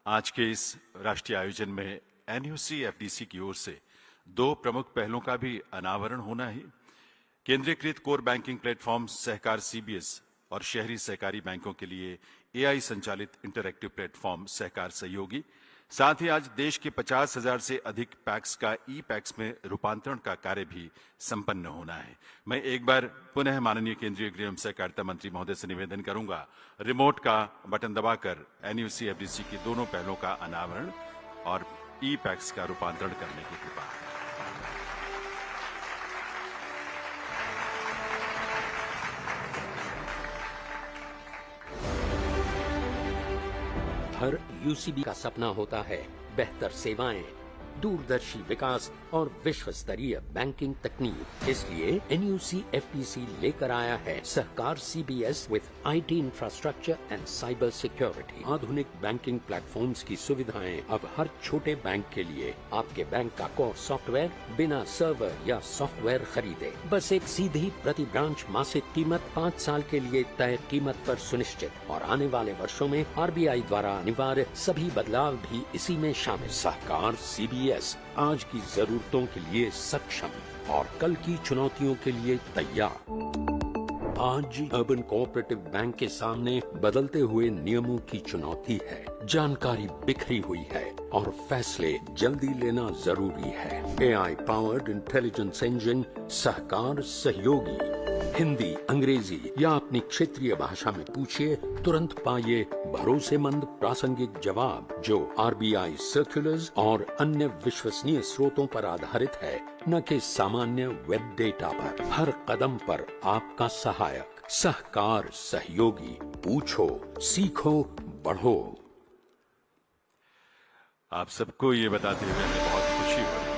आज के इस राष्ट्रीय आयोजन में एनयूसी एफडीसी की ओर से 2 प्रमुख पहलों का भी अनावरण होना है। केंद्रीकृत कोर बैंकिंग प्लेटफॉर्म सहकार सीबीएस और शहरी सहकारी बैंकों के लिए एआई संचालित इंटरएक्टिव प्लेटफॉर्म सहकार सहयोगी, साथ ही आज देश के 50,000 से अधिक पैक्स का ई पैक्स में रूपांतरण का कार्य भी संपन्न होना है। मैं एक बार पुनः माननीय केंद्रीय गृह एवं सहकारिता मंत्री महोदय से निवेदन करूंगा, रिमोट का बटन दबाकर एनयूसी एफडीसी की दोनों पहलों का अनावरण और ई पैक्स का रूपांतरण करने की कृपा। हर यूसीबी का सपना होता है बेहतर सेवाएं, दूरदर्शी विकास और विश्व स्तरीय बैंकिंग तकनीक। इसलिए एनयूसी एफडीसी लेकर आया है Sahakar CBS with IT infrastructure and cyber security. आधुनिक बैंकिंग प्लेटफॉर्म्स की सुविधाएं अब हर छोटे बैंक के लिए। आपके बैंक का कोर सॉफ्टवेयर बिना सर्वर या सॉफ्टवेयर खरीदे, बस एक सीधी प्रति ब्रांच मासिक कीमत 5 साल के लिए तय कीमत पर सुनिश्चित, और आने वाले वर्षों में आरबीआई द्वारा अनिवार्य सभी बदलाव भी इसी में शामिल। सहकार सीबीएस आज की जरूरतों के लिए सक्षम और कल की चुनौतियों के लिए तैयार। आज अर्बन कोऑपरेटिव बैंक के सामने बदलते हुए नियमों की चुनौती है। जानकारी बिखरी हुई है और फैसले जल्दी लेना जरूरी है। एआई पावर्ड इंटेलिजेंस इंजन सहकार सहयोगी, हिंदी, अंग्रेजी या अपनी क्षेत्रीय भाषा में पूछिए, तुरंत पाइए भरोसेमंद प्रासंगिक जवाब, जो आरबीआई सर्कुलर्स और अन्य विश्वसनीय स्रोतों पर आधारित है, न कि सामान्य वेब डेटा पर। हर कदम पर आपका सहायक। सहकार सहयोगी, पूछो, सीखो, बढ़ो। आप सबको ये बताते हुए हमें बहुत खुशी हो रही है।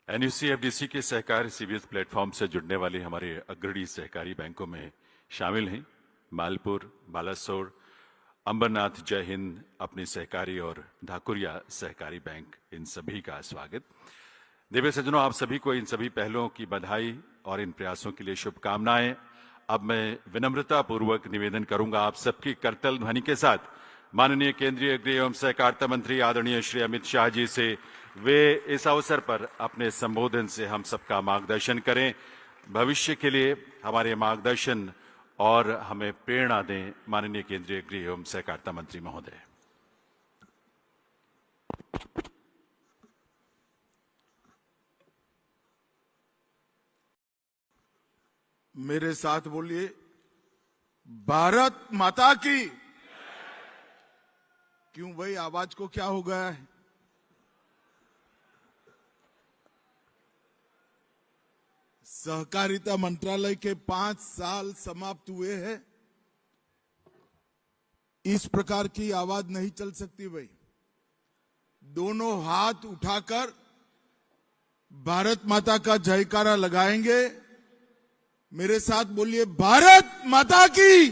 एनयूसी एफडीसी के सहकार सीबीएस प्लेटफॉर्म से जुड़ने वाले हमारे अग्रणी सहकारी बैंकों में शामिल हैं मालपुर, बालासोर, अंबरनाथ, जय हिंद, अपनी सहकारी और ढाकुरिया सहकारी बैंक। इन सभी का स्वागत। देवी सज्जनों, आप सभी को इन सभी पहलों की बधाई और इन प्रयासों के लिए शुभकामनाएं। अब मैं विनम्रता पूर्वक निवेदन करूंगा आप सबकी करतल ध्वनि के साथ माननीय केंद्रीय गृह एवं सहकारिता मंत्री आदरणीय श्री अमित शाह जी से वे इस अवसर पर अपने संबोधन से हम सबका मार्गदर्शन करें, भविष्य के लिए हमारे मार्गदर्शन और हमें प्रेरणा दें। माननीय केंद्रीय गृह एवं सहकारिता मंत्री महोदय। मेरे साथ बोलिए, भारत माता की। क्यों भाई, आवाज को क्या हो गया है? सहकारिता मंत्रालय के 5 साल समाप्त हुए हैं। इस प्रकार की आवाज नहीं चल सकती भाई। दोनों हाथ उठाकर भारत माता का जयकारा लगाएंगे। मेरे साथ बोलिए, भारत माता की।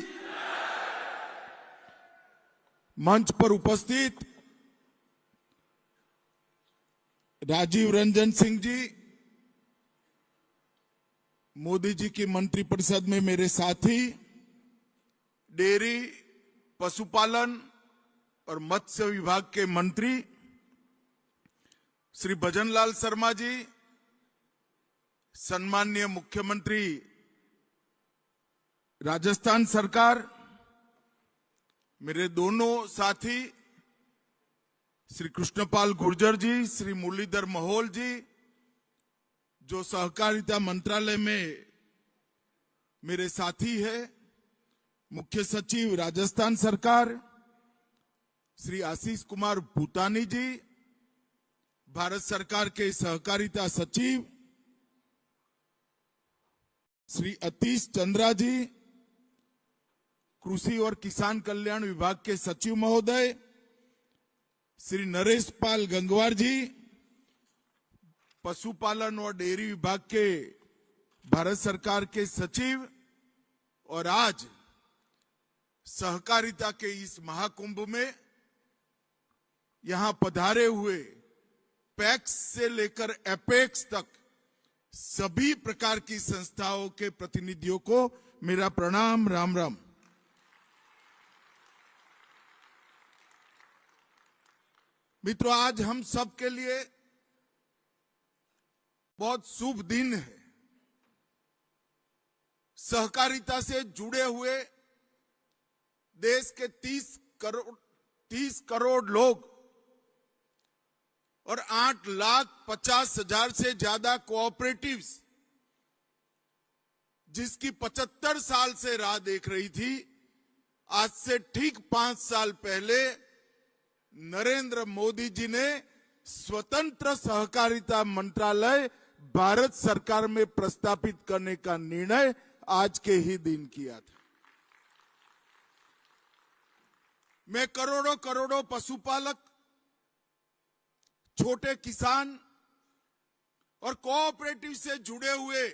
मंच पर उपस्थित राजीव रंजन सिंह जी, मोदी जी की मंत्रिपरिषद में मेरे साथी, डेयरी, पशुपालन और मत्स्य विभाग के मंत्री श्री भजनलाल शर्मा जी, सम्माननीय मुख्यमंत्री राजस्थान सरकार, मेरे दोनों साथी श्री कृष्णपाल गुर्जर जी, श्री मुरलीधर महल जी, जो सहकारिता मंत्रालय में मेरे साथी है, मुख्य सचिव राजस्थान सरकार श्री आशीष कुमार भूतानी जी, भारत सरकार के सहकारिता सचिव श्री अतीश चंद्रा जी, कृषि और किसान कल्याण विभाग के सचिव महोदय श्री नरेश पाल गंगवार जी, पशुपालन और डेयरी विभाग के भारत सरकार के सचिव, और आज सहकारिता के इस महाकुंभ में यहां पधारे हुए पैक्स से लेकर एपेक्स तक सभी प्रकार की संस्थाओं के प्रतिनिधियों को मेरा प्रणाम, राम राम। मित्रों, आज हम सब के लिए बहुत शुभ दिन है। सहकारिता से जुड़े हुए देश के 30 करोड़ लोग और 8,50,000 से ज्यादा कोऑपरेटिव्स, जिसकी 75 साल से राह देख रही थी, आज से ठीक 5 साल पहले नरेंद्र मोदी जी ने स्वतंत्र सहकारिता मंत्रालय भारत सरकार में प्रस्तापित करने का निर्णय आज के ही दिन किया था। मैं करोड़ों करोड़ों पशुपालक, छोटे किसान और कोऑपरेटिव से जुड़े हुए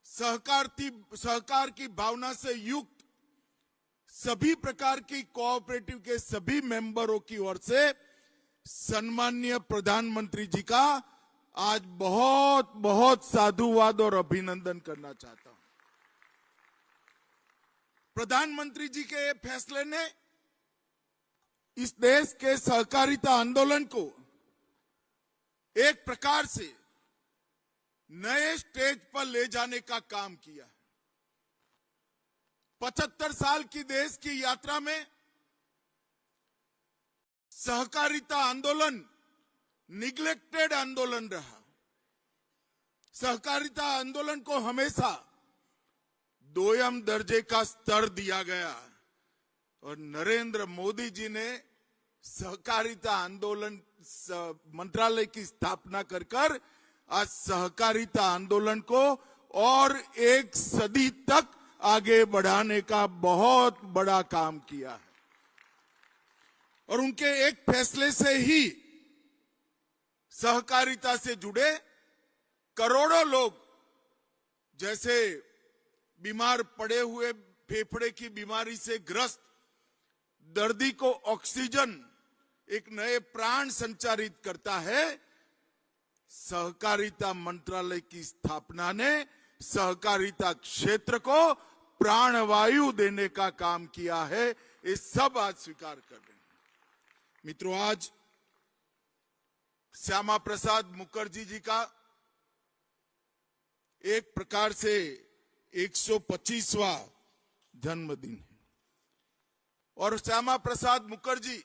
सहकार की भावना से युक्त सभी प्रकार की कोऑपरेटिव के सभी मेंबरों की ओर से सम्माननीय प्रधानमंत्री जी का आज बहुत बहुत साधुवाद और अभिनंदन करना चाहता हूं। प्रधानमंत्री जी के फैसले ने इस देश के सहकारिता आंदोलन को एक प्रकार से नए स्टेज पर ले जाने का काम किया। 75 साल की देश की यात्रा में सहकारिता आंदोलन निग्लेक्टेड आंदोलन रहा। सहकारिता आंदोलन को हमेशा दोयम दर्जे का स्तर दिया गया और नरेंद्र मोदी जी ने सहकारिता आंदोलन मंत्रालय की स्थापना कर आज सहकारिता आंदोलन को और एक सदी तक आगे बढ़ाने का बहुत बड़ा काम किया है। और उनके एक फैसले से ही सहकारिता से जुड़े करोड़ों लोग, जैसे बीमार पड़े हुए फेफड़े की बीमारी से ग्रस्त दर्दी को ऑक्सीजन एक नए प्राण संचारित करता है, सहकारिता मंत्रालय की स्थापना ने सहकारिता क्षेत्र को प्राणवायु देने का काम किया है। ये सब आज स्वीकार कर रहे हैं। मित्रों, आज श्यामा प्रसाद मुखर्जी जी का एक प्रकार से 125वां जन्मदिन है और श्यामा प्रसाद मुखर्जी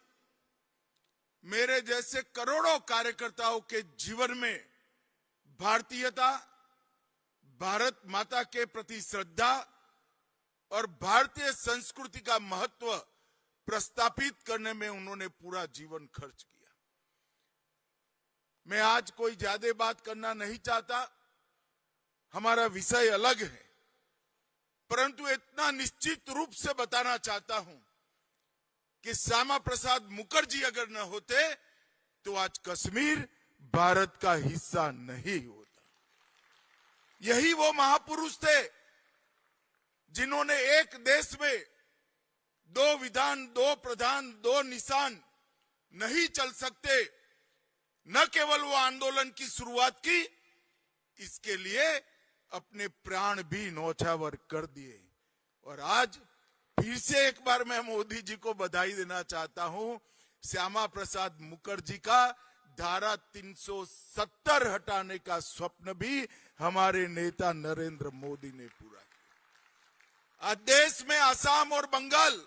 मेरे जैसे करोड़ों कार्यकर्ताओं के जीवन में भारतीयता, भारत माता के प्रति श्रद्धा और भारतीय संस्कृति का महत्व प्रस्तापित करने में उन्होंने पूरा जीवन खर्च किया। मैं आज कोई ज्यादा बात करना नहीं चाहता, हमारा विषय अलग है, परंतु इतना निश्चित रूप से बताना चाहता हूं कि श्यामा प्रसाद मुखर्जी अगर न होते तो आज कश्मीर भारत का हिस्सा नहीं होता। यही वो महापुरुष थे जिन्होंने एक देश में 2 विधान, 2 प्रधान, 2 निशान नहीं चल सकते, न केवल वो आंदोलन की शुरुआत की, इसके लिए अपने प्राण भी न्यौछावर कर दिए। और आज फिर से एक बार मैं मोदी जी को बधाई देना चाहता हूं। श्यामा प्रसाद मुखर्जी का धारा 370 हटाने का स्वप्न भी हमारे नेता नरेंद्र मोदी ने पूरा किया। आज देश में असम और बंगाल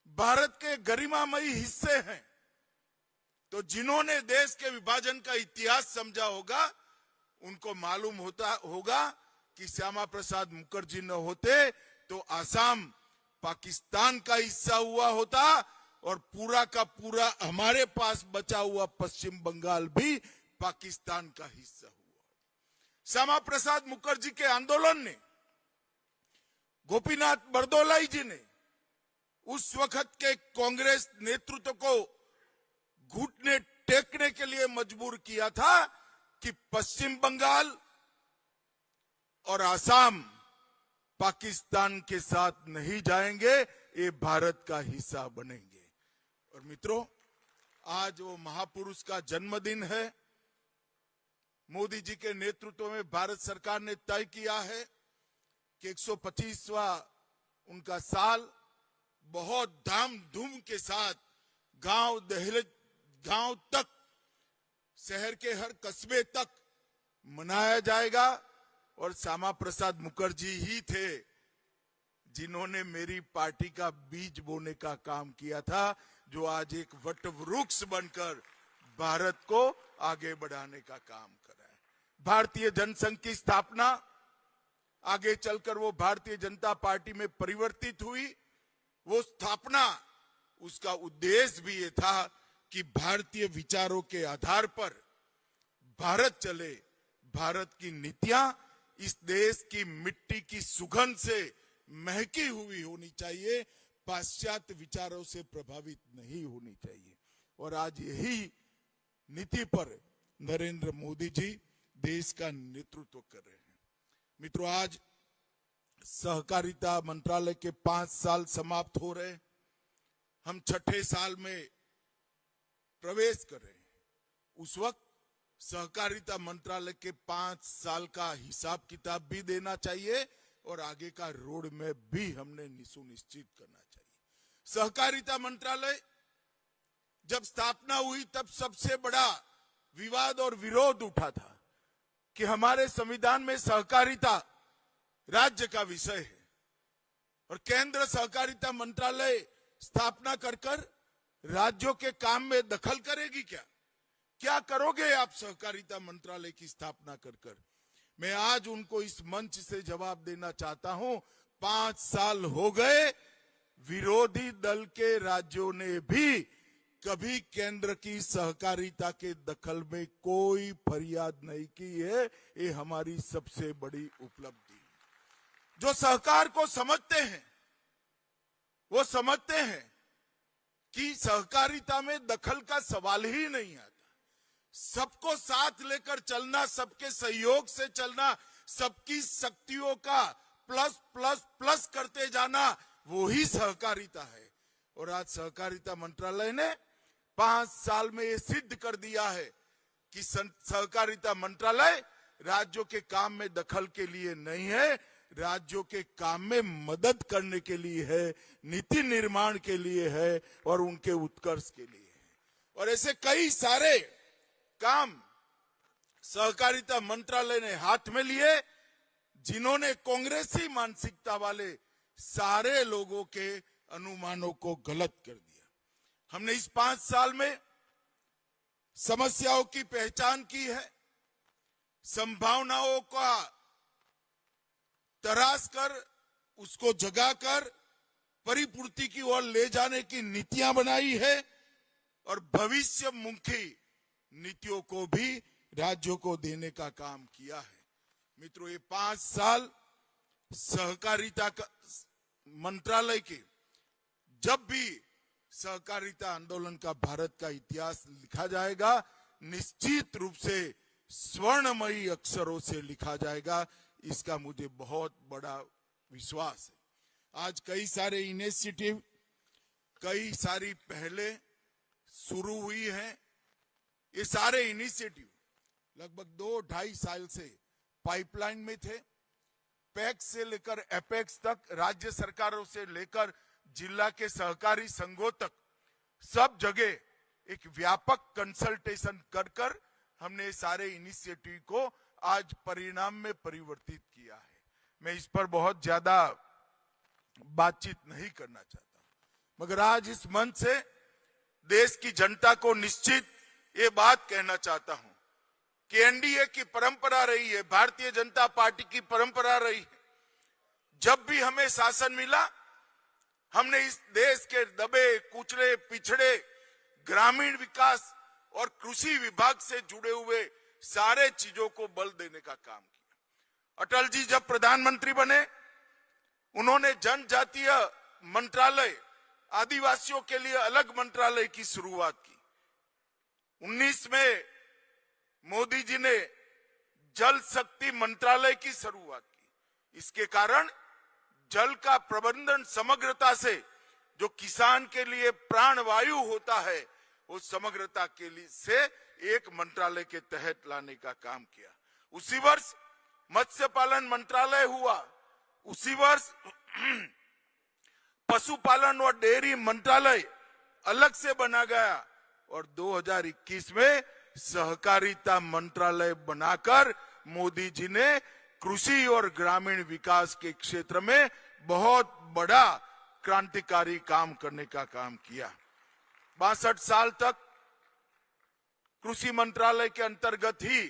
भारत के गरिमामयी हिस्से हैं, तो जिन्होंने देश के विभाजन का इतिहास समझा होगा उनको मालूम होगा कि श्यामा प्रसाद मुखर्जी न होते तो असम पाकिस्तान का हिस्सा हुआ होता और पूरा का पूरा हमारे पास बचा हुआ पश्चिम बंगाल भी पाकिस्तान का हिस्सा हुआ। श्यामा प्रसाद मुखर्जी के आंदोलन ने, गोपीनाथ बरदोलाई जी ने उस वक्त के कांग्रेस नेतृत्व को घुटने टेकने के लिए मजबूर किया था कि पश्चिम बंगाल और आसाम पाकिस्तान के साथ नहीं जाएंगे, ये भारत का हिस्सा बनेंगे। और मित्रों, आज वो महापुरुष का जन्मदिन है। मोदी जी के नेतृत्व में भारत सरकार ने तय किया है कि 125वां उनका साल बहुत धाम धूम के साथ गांव दहलीज, गांव तक, शहर के हर कस्बे तक मनाया जाएगा। और श्यामा प्रसाद मुखर्जी ही थे जिन्होंने मेरी पार्टी का बीज बोने का काम किया था, जो आज एक वट वृक्ष बनकर भारत को आगे बढ़ाने का काम कर रहा है। भारतीय जनसंघ की स्थापना आगे चलकर वो भारतीय जनता पार्टी में परिवर्तित हुई। वो स्थापना, उसका उद्देश्य भी ये था कि भारतीय विचारों के आधार पर भारत चले। भारत की नीतियां इस देश की मिट्टी की सुगंध से महकी हुई होनी चाहिए, पाश्चात्य विचारों से प्रभावित नहीं होनी चाहिए। और आज यही नीति पर नरेंद्र मोदी जी देश का नेतृत्व कर रहे हैं। मित्रों, आज सहकारिता मंत्रालय के 5 साल समाप्त हो रहे हैं। हम 6ठे साल में प्रवेश कर रहे हैं। उस वक्त सहकारिता मंत्रालय के 5 साल का हिसाब किताब भी देना चाहिए और आगे का रोड मैप भी हमने सुनिश्चित करना चाहिए। सहकारिता मंत्रालय जब स्थापना हुई तब सबसे बड़ा विवाद और विरोध उठा था कि हमारे संविधान में सहकारिता राज्य का विषय है और केंद्र सहकारिता मंत्रालय स्थापना कर राज्यों के काम में दखल करेगी क्या करोगे आप सहकारिता मंत्रालय की स्थापना कर। मैं आज उनको इस मंच से जवाब देना चाहता हूं। 5 साल हो गए, विरोधी दल के राज्यों ने भी कभी केंद्र की सहकारिता के दखल में कोई फरियाद नहीं की है। ये हमारी सबसे बड़ी उपलब्धि है। जो सहकार को समझते हैं वो समझते हैं कि सहकारिता में दखल का सवाल ही नहीं आता। सबको साथ लेकर चलना, सबके सहयोग से चलना, सबकी शक्तियों का प्लस प्लस प्लस करते जाना, वो ही सहकारिता है। और आज सहकारिता मंत्रालय ने 5 साल में ये सिद्ध कर दिया है कि सहकारिता मंत्रालय राज्यों के काम में दखल के लिए नहीं है, राज्यों के काम में मदद करने के लिए है, नीति निर्माण के लिए है और उनके उत्कर्ष के लिए है। और ऐसे कई सारे काम सहकारिता मंत्रालय ने हाथ में लिए जिन्होंने कांग्रेसी मानसिकता वाले सारे लोगों के अनुमानों को गलत कर दिया। हमने इस 5 साल में समस्याओं की पहचान की है, संभावनाओं का तराश कर उसको जगाकर परिपूर्ति की ओर ले जाने की नीतियां बनाई है और भविष्यमुखी नीतियों को भी राज्यों को देने का काम किया है। मित्रों, ये 5 साल सहकारिता का मंत्रालय के, जब भी सहकारिता आंदोलन का भारत का इतिहास लिखा जाएगा, निश्चित रूप से स्वर्णमयी अक्षरों से लिखा जाएगा, इसका मुझे बहुत बड़ा विश्वास है। आज कई सारे इनिशिएटिव, कई सारी पहले शुरू हुई हैं। ये सारे इनिशिएटिव लगभग 2-2.5 साल से पाइपलाइन में थे। पैक्स से लेकर एपेक्स तक, राज्य सरकारों से लेकर जिला के सहकारी संघों तक, सब जगह एक व्यापक कंसल्टेशन कर हमने सारे इनिशिएटिव को आज परिणाम में परिवर्तित किया है। मैं इस पर बहुत ज्यादा बातचीत नहीं करना चाहता, मगर आज इस मंच से देश की जनता को निश्चित ये बात कहना चाहता हूं कि एनडीए की परंपरा रही है, भारतीय जनता पार्टी की परंपरा रही है, जब भी हमें शासन मिला हमने इस देश के दबे कुचले पिछड़े ग्रामीण विकास और कृषि विभाग से जुड़े हुए सारे चीजों को बल देने का काम किया। अटल जी जब प्रधानमंत्री बने, उन्होंने जनजातीय मंत्रालय, आदिवासियों के लिए अलग मंत्रालय की शुरुआत की। 19 में मोदी जी ने जल शक्ति मंत्रालय की शुरुआत की। इसके कारण जल का प्रबंधन समग्रता से, जो किसान के लिए प्राणवायु होता है, वो समग्रता के लिए से एक मंत्रालय के तहत लाने का काम किया। उसी वर्ष मत्स्य पालन मंत्रालय हुआ। उसी वर्ष पशुपालन और डेयरी मंत्रालय अलग से बना गया और 2021 में सहकारिता मंत्रालय बनाकर मोदी जी ने कृषि और ग्रामीण विकास के क्षेत्र में बहुत बड़ा क्रांतिकारी काम करने का काम किया। 62 साल तक कृषि मंत्रालय के अंतर्गत ही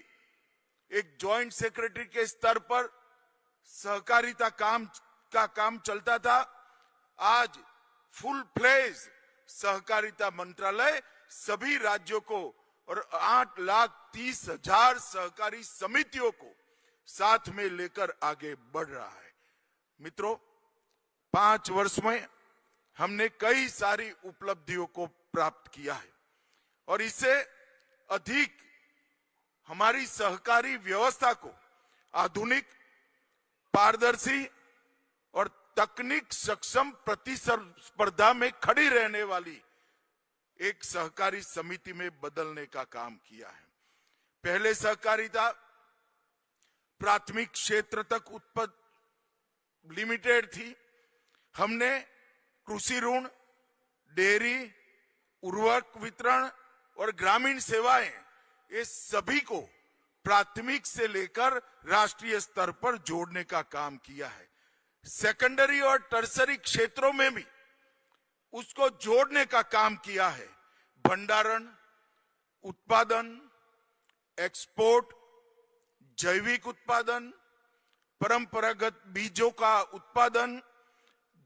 एक जॉइंट सेक्रेटरी के स्तर पर सहकारिता का काम चलता था। आज फुल फ्लेज सहकारिता मंत्रालय सभी राज्यों को और 8,30,000 सहकारी समितियों को साथ में लेकर आगे बढ़ रहा है। मित्रों, 5 वर्ष में हमने कई सारी उपलब्धियों को प्राप्त किया है और इससे अधिक हमारी सहकारी व्यवस्था को आधुनिक, पारदर्शी और तकनीक सक्षम प्रतिस्पर्धा में खड़ी रहने वाली एक सहकारी समिति में बदलने का काम किया है। पहले सहकारिता प्राथमिक क्षेत्र तक उत्पन्न लिमिटेड थी। हमने कृषि ऋण, डेयरी, उर्वरक वितरण और ग्रामीण सेवाएं, ये सभी को प्राथमिक से लेकर राष्ट्रीय स्तर पर जोड़ने का काम किया है। सेकेंडरी और टर्सरी क्षेत्रों में भी उसको जोड़ने का काम किया है। भंडारण, उत्पादन, एक्सपोर्ट, जैविक उत्पादन, परंपरागत बीजों का उत्पादन,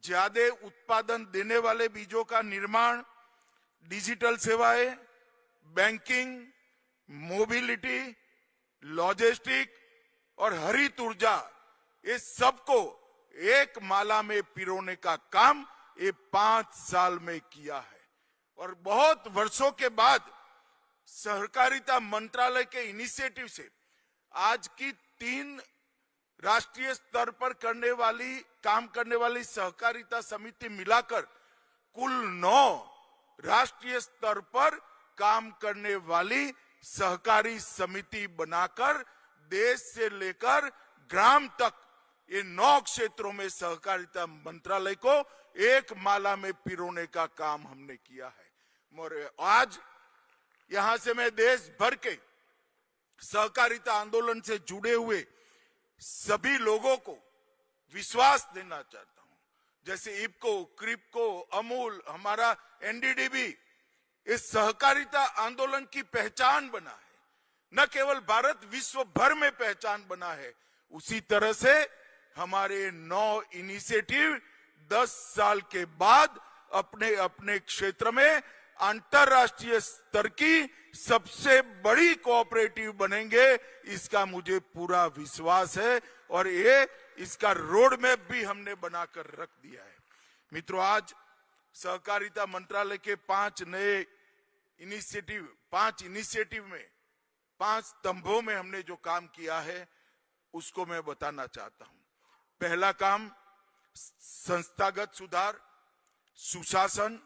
ज्यादा उत्पादन देने वाले बीजों का निर्माण, डिजिटल सेवाएं, बैंकिंग, मोबिलिटी, लॉजिस्टिक और हरित ऊर्जा, ये सबको एक माला में पिरोने का काम ये 5 साल में किया है। और बहुत वर्षों के बाद सहकारिता मंत्रालय के इनिशिएटिव से आज की 3 राष्ट्रीय स्तर पर काम करने वाली सहकारिता समिति मिलाकर कुल 9 राष्ट्रीय स्तर पर काम करने वाली सहकारी समिति बनाकर देश से लेकर ग्राम तक ये 9 क्षेत्रों में सहकारिता मंत्रालय को एक माला में पिरोने का काम हमने किया है। और आज यहां से मैं देश भर के सहकारिता आंदोलन से जुड़े हुए सभी लोगों को विश्वास देना चाहता हूं। जैसे इफको, क्रिप्को, अमूल, हमारा एनडीडीबी, इस सहकारिता आंदोलन की पहचान बना है। न केवल भारत, विश्व भर में पहचान बना है। उसी तरह से हमारे 9 इनिशिएटिव 10 साल के बाद अपने अपने क्षेत्र में अंतरराष्ट्रीय स्तर की सबसे बड़ी कोऑपरेटिव बनेंगे, इसका मुझे पूरा विश्वास है और ये इसका रोड मैप भी हमने बनाकर रख दिया है। मित्रों, आज सहकारिता मंत्रालय के 5 नए इनिशिएटिव, 5 इनिशिएटिव में 5 स्तंभों में हमने जो काम किया है उसको मैं बताना चाहता हूं। पहला काम संस्थागत सुधार, सुशासन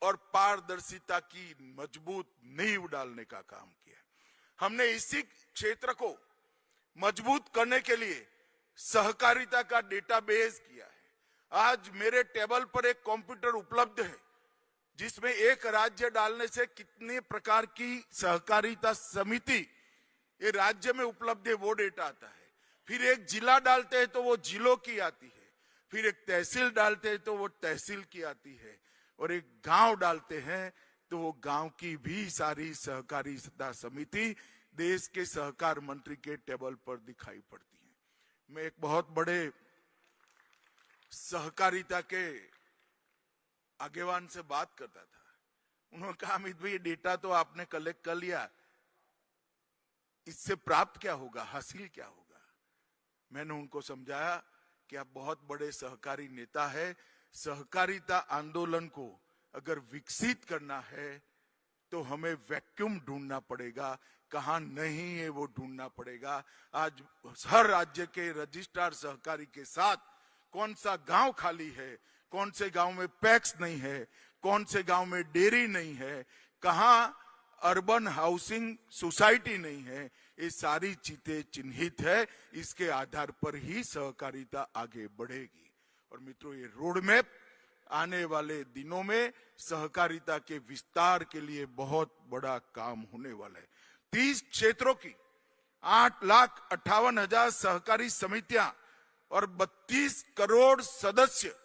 और पारदर्शिता की मजबूत नींव डालने का काम किया। हमने इसी क्षेत्र को मजबूत करने के लिए सहकारिता का डेटाबेस किया है। आज मेरे टेबल पर एक कंप्यूटर उपलब्ध है जिसमें एक राज्य डालने से कितने प्रकार की सहकारिता समिति ये राज्य में उपलब्ध है वो डेटा आता है। फिर एक जिला डालते हैं तो वो जिलों की आती है, फिर एक तहसील डालते हैं तो वो तहसील की आती है, और एक गांव डालते हैं तो वो गांव की भी सारी सहकारिता समिति देश के सहकार मंत्री के टेबल पर दिखाई पड़ती है। मैं एक बहुत बड़े सहकारिता के आगेवान से बात करता था, उन्होंने कहा अमित भाई ये डेटा तो आपने कलेक्ट कर लिया, इससे प्राप्त क्या होगा, हासिल क्या होगा। मैंने उनको समझाया कि आप बहुत बड़े सहकारी नेता है, सहकारिता आंदोलन को अगर विकसित करना है तो हमें वैक्यूम ढूंढना पड़ेगा, कहां नहीं है वो ढूंढना पड़ेगा। आज हर राज्य के रजिस्ट्रार सहकारी के साथ कौन सा गांव खाली है, कौन से गांव में पैक्स नहीं है, कौन से गांव में डेयरी नहीं है, कहां अर्बन हाउसिंग सोसाइटी नहीं है, ये सारी चीजें चिन्हित है। इसके आधार पर ही सहकारिता आगे बढ़ेगी। और मित्रों, ये रोड मैप आने वाले दिनों में सहकारिता के विस्तार के लिए बहुत बड़ा काम होने वाला है। 30 क्षेत्रों की 8,58,000 सहकारी समितियां और 32 करोड़ सदस्य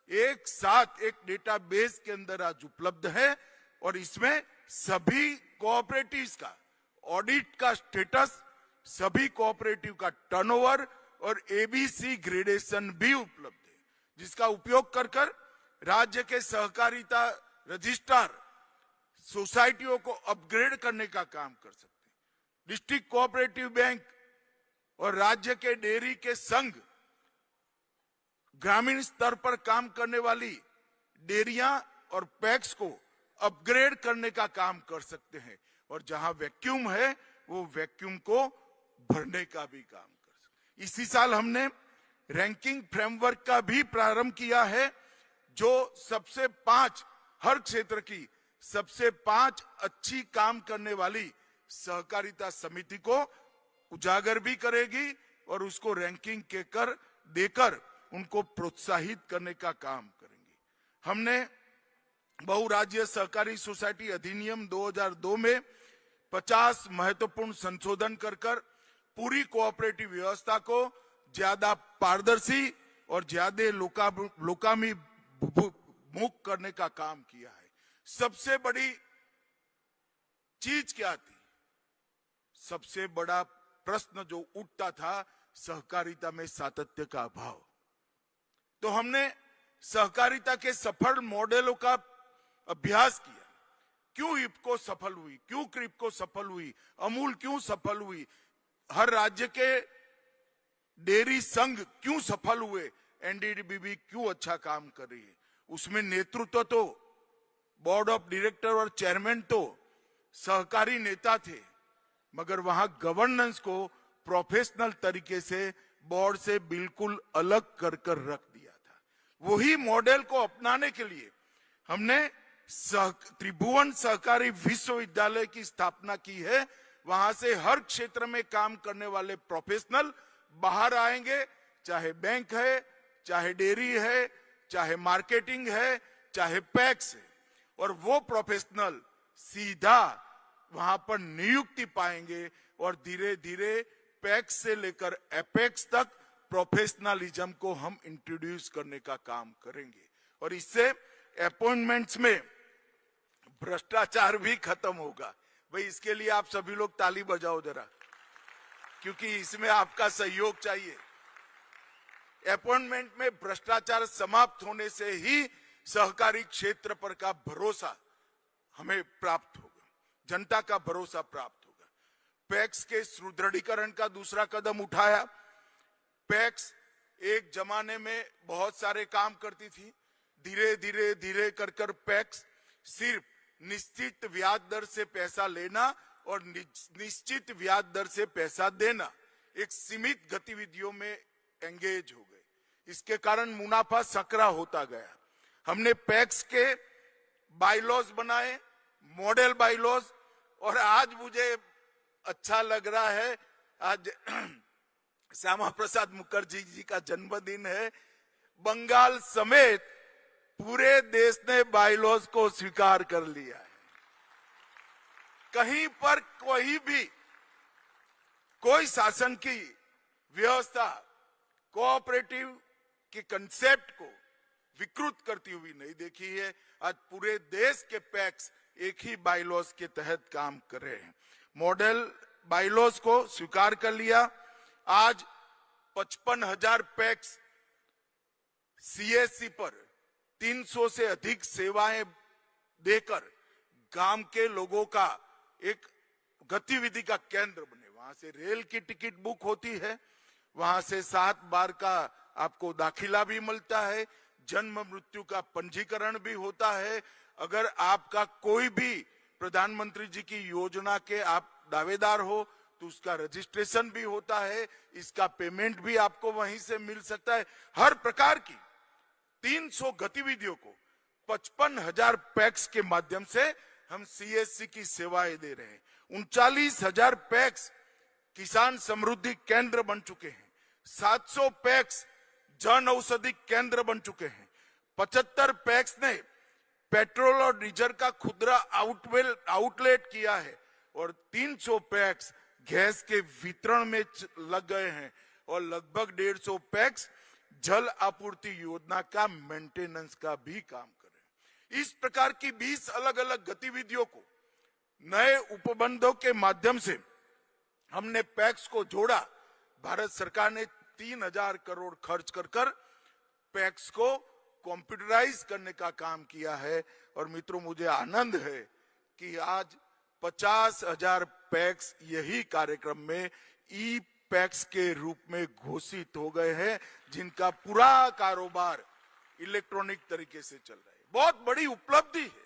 एक साथ एक डेटाबेस के अंदर आज उपलब्ध है। और इसमें सभी कोऑपरेटिव्स का ऑडिट का स्टेटस, सभी कोऑपरेटिव का टर्नओवर और एबीसी ग्रेडेशन भी उपलब्ध है, जिसका उपयोग कर राज्य के सहकारिता रजिस्ट्रार सोसाइटियों को अपग्रेड करने का काम कर सकते हैं। डिस्ट्रिक्ट कोऑपरेटिव बैंक और राज्य के डेयरी के संघ ग्रामीण स्तर पर काम करने वाली डेयरियां और पैक्स को अपग्रेड करने का काम कर सकते हैं। और जहां वैक्यूम है वो वैक्यूम को भरने का भी काम कर सकते हैं। इसी साल हमने रैंकिंग फ्रेमवर्क का भी प्रारंभ किया है, जो सबसे 5 हर क्षेत्र की सबसे 5 अच्छी काम करने वाली सहकारिता समिति को उजागर भी करेगी और उसको रैंकिंग देकर उनको प्रोत्साहित करने का काम करेंगे। हमने बहुराज्यीय सहकारी सोसाइटी अधिनियम 2002 में 50 महत्वपूर्ण संशोधन कर पूरी कोऑपरेटिव व्यवस्था को ज्यादा पारदर्शी और ज्यादा लोकाभिमुख करने का काम किया है। सबसे बड़ी चीज क्या थी? सबसे बड़ा प्रश्न जो उठता था, सहकारिता में सातत्य का अभाव। तो हमने सहकारिता के सफल मॉडलों का अभ्यास किया। क्यों इफको सफल हुई, क्यों क्रिप्को सफल हुई, अमूल क्यों सफल हुई, हर राज्य के डेयरी संघ क्यों सफल हुए, एनडीडीबी क्यों अच्छा काम कर रही है। उसमें नेतृत्व तो बोर्ड ऑफ डायरेक्टर और चेयरमैन तो सहकारी नेता थे, मगर वहां गवर्नेंस को प्रोफेशनल तरीके से बोर्ड से बिल्कुल अलग कर रख दिया था। वही मॉडल को अपनाने के लिए हमने त्रिभुवन सहकारी विश्वविद्यालय की स्थापना की है। वहां से हर क्षेत्र में काम करने वाले प्रोफेशनल बाहर आएंगे, चाहे बैंक है, चाहे डेयरी है, चाहे मार्केटिंग है, चाहे पैक्स है, और वो प्रोफेशनल सीधा वहां पर नियुक्ति पाएंगे और धीरे धीरे पैक्स से लेकर एपेक्स तक प्रोफेशनलिज्म को हम इंट्रोड्यूस करने का काम करेंगे। और इससे अपॉइंटमेंट्स में भ्रष्टाचार भी खत्म होगा। भाई, इसके लिए आप सभी लोग ताली बजाओ जरा, क्योंकि इसमें आपका सहयोग चाहिए। अपॉइंटमेंट में भ्रष्टाचार समाप्त होने से ही सहकारी क्षेत्र पर का भरोसा हमें प्राप्त होगा, जनता का भरोसा प्राप्त होगा। पैक्स के सुदृढ़ीकरण का दूसरा कदम उठाया। पैक्स एक जमाने में बहुत सारे काम करती थी, धीरे कर पैक्स सिर्फ निश्चित ब्याज दर से पैसा लेना और निश्चित ब्याज दर से पैसा देना, एक सीमित गतिविधियों में एंगेज हो गए। इसके कारण मुनाफा सकरा होता गया। हमने पैक्स के बाइलॉज बनाए, मॉडल बाइलॉज, और आज मुझे अच्छा लग रहा है, आज श्यामा प्रसाद मुखर्जी जी का जन्मदिन है। बंगाल समेत पूरे देश ने बाइलॉज को स्वीकार कर लिया है। कहीं पर कोई शासन की व्यवस्था कोऑपरेटिव के कंसेप्ट को विकृत करती हुई नहीं देखी है। आज पूरे देश के पैक्स एक ही बाइलॉज के तहत काम कर रहे हैं। मॉडल बाइलॉज को स्वीकार कर लिया। आज 55,000 पैक्स सीएससी पर 300 से अधिक सेवाएं देकर गांव के लोगों का एक गतिविधि का केंद्र बने। वहां से रेल की टिकट बुक होती है, वहां से 7 बार का आपको दाखिला भी मिलता है, जन्म मृत्यु का पंजीकरण भी होता है। अगर आपका कोई भी प्रधानमंत्री जी की योजना के आप दावेदार हो तो उसका रजिस्ट्रेशन भी होता है, इसका पेमेंट भी आपको वहीं से मिल सकता है। हर प्रकार की 300 गतिविधियों को 55,000 पैक्स के माध्यम से हम सीएससी की सेवाएं दे रहे हैं। 39,000 पैक्स किसान समृद्धि केंद्र बन चुके हैं, 700 पैक्स जन औषधि केंद्र बन चुके हैं, 75 पैक्स ने पेट्रोल और डीजल का खुदरा आउटलेट किया है और 300 पैक्स गैस के वितरण में लग गए हैं और लगभग 150 पैक्स जल आपूर्ति योजना का मेंटेनेंस का भी काम कर रहे हैं। इस प्रकार की 20 अलग अलग गतिविधियों को नए उपबंधों के माध्यम से हमने पैक्स को जोड़ा। भारत सरकार ने 3,000 करोड़ खर्च कर पैक्स को कंप्यूटराइज करने का काम किया है। और मित्रों, मुझे आनंद है कि आज 50,000 पैक्स यही कार्यक्रम में ई पैक्स के रूप में घोषित हो गए हैं, जिनका पूरा कारोबार इलेक्ट्रॉनिक तरीके से चल रहा है। बहुत बड़ी उपलब्धि है।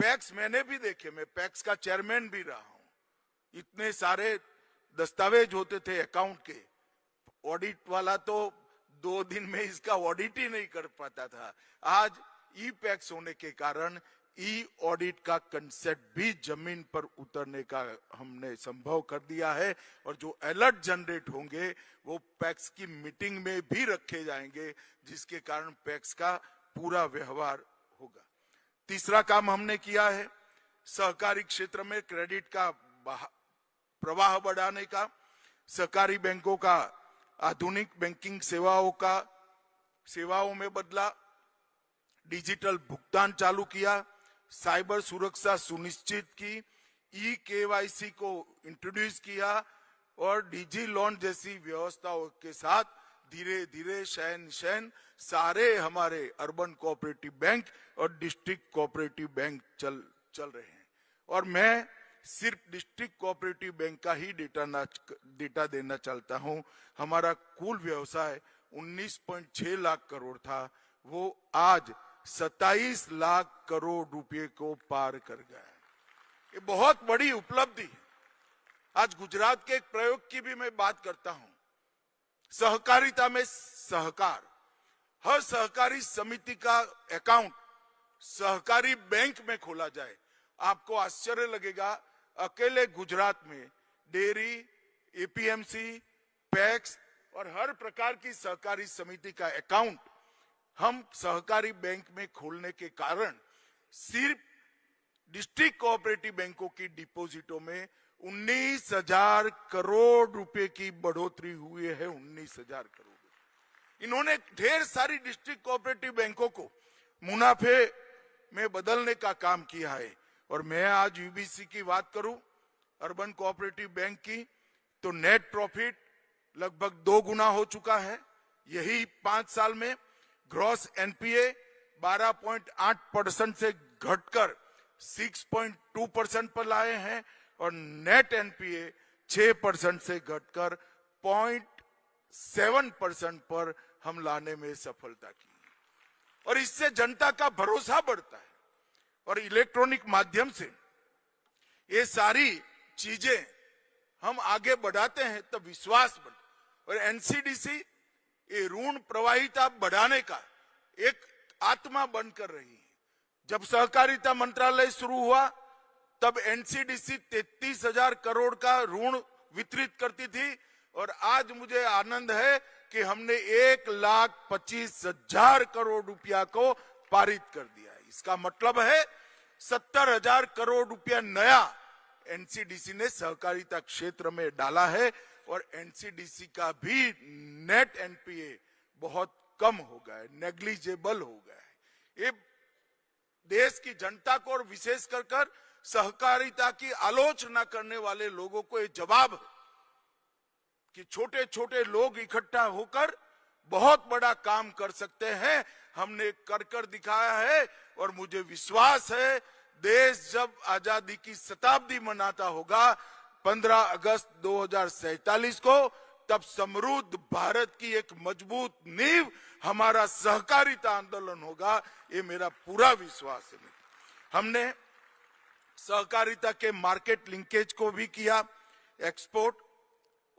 पैक्स मैंने भी देखे, मैं पैक्स का चेयरमैन भी रहा हूं। इतने सारे दस्तावेज होते थे अकाउंट के, ऑडिट वाला तो 2 दिन में इसका ऑडिट ही नहीं कर पाता था। आज ई पैक्स होने के कारण ई ऑडिट का कंसेप्ट भी जमीन पर उतरने का हमने संभव कर दिया है और जो अलर्ट जनरेट होंगे वो पैक्स की मीटिंग में भी रखे जाएंगे, जिसके कारण पैक्स का पूरा व्यवहार होगा। तीसरा काम हमने किया है सहकारी क्षेत्र में क्रेडिट का प्रवाह बढ़ाने का, सहकारी बैंकों का आधुनिक बैंकिंग सेवाओं में बदला, डिजिटल भुगतान चालू किया, साइबर सुरक्षा सुनिश्चित की, ई केवाईसी को इंट्रोड्यूस किया और डिजी लोन जैसी व्यवस्थाओं के साथ धीरे धीरे शहन सारे हमारे अर्बन कोऑपरेटिव बैंक और डिस्ट्रिक्ट कोऑपरेटिव बैंक चल रहे हैं। और मैं सिर्फ डिस्ट्रिक्ट कोऑपरेटिव बैंक का ही डेटा देना चाहता हूं। हमारा कुल व्यवसाय 19.6 लाख करोड़ था, वो आज 27 लाख करोड़ रुपए को पार कर गया है। ये बहुत बड़ी उपलब्धि है। आज गुजरात के एक प्रयोग की भी मैं बात करता हूं। सहकारिता में सहकार, हर सहकारी समिति का अकाउंट सहकारी बैंक में खोला जाए। आपको आश्चर्य लगेगा, अकेले गुजरात में डेयरी, एपीएमसी, पैक्स और हर प्रकार की सहकारी समिति का अकाउंट हम सहकारी बैंक में खोलने के कारण सिर्फ डिस्ट्रिक्ट कोऑपरेटिव बैंकों की डिपॉजिटों में 19,000 करोड़ रुपए की बढ़ोतरी हुई है। 19,000 करोड़। इन्होंने ढेर सारी डिस्ट्रिक्ट कोऑपरेटिव बैंकों को मुनाफे में बदलने का काम किया है। और मैं आज यूबीसी की बात करूं, अर्बन कोऑपरेटिव बैंक की, तो नेट प्रॉफिट लगभग 2 गुना हो चुका है यही 5 साल में। ग्रॉस एनपीए 12.8% से घटकर 6.2% पर लाए हैं और नेट एनपीए 6% से घटकर 0.7% पर हम लाने में सफलता की। और इससे जनता का भरोसा बढ़ता है। और इलेक्ट्रॉनिक माध्यम से ये सारी चीजें हम आगे बढ़ाते हैं तो विश्वास बढ़ता। और एनसीडीसी ये ऋण प्रवाहिता बढ़ाने का एक आत्मा बनकर रही है। जब सहकारिता मंत्रालय शुरू हुआ तब एनसीडीसी 33,000 करोड़ का ऋण वितरित करती थी और आज मुझे आनंद है कि हमने 1,25,000 करोड़ रुपया को पारित कर दिया है। इसका मतलब है 70,000 करोड़ रुपया नया एनसीडीसी ने सहकारिता क्षेत्र में डाला है और एनसीडीसी का भी नेट एनपीए बहुत कम हो गया है, नेग्लिजेबल हो गया है। ये देश की जनता को और विशेष कर सहकारिता की आलोचना करने वाले लोगों को ये जवाब है कि छोटे छोटे लोग इकट्ठा होकर बहुत बड़ा काम कर सकते हैं, हमने कर दिखाया है। और मुझे विश्वास है देश जब आजादी की शताब्दी मनाता होगा 15 अगस्त 2047 को, तब समृद्ध भारत की एक मजबूत नींव हमारा सहकारिता आंदोलन होगा, ये मेरा पूरा विश्वास है। हमने सहकारिता के मार्केट लिंकेज को भी किया, एक्सपोर्ट,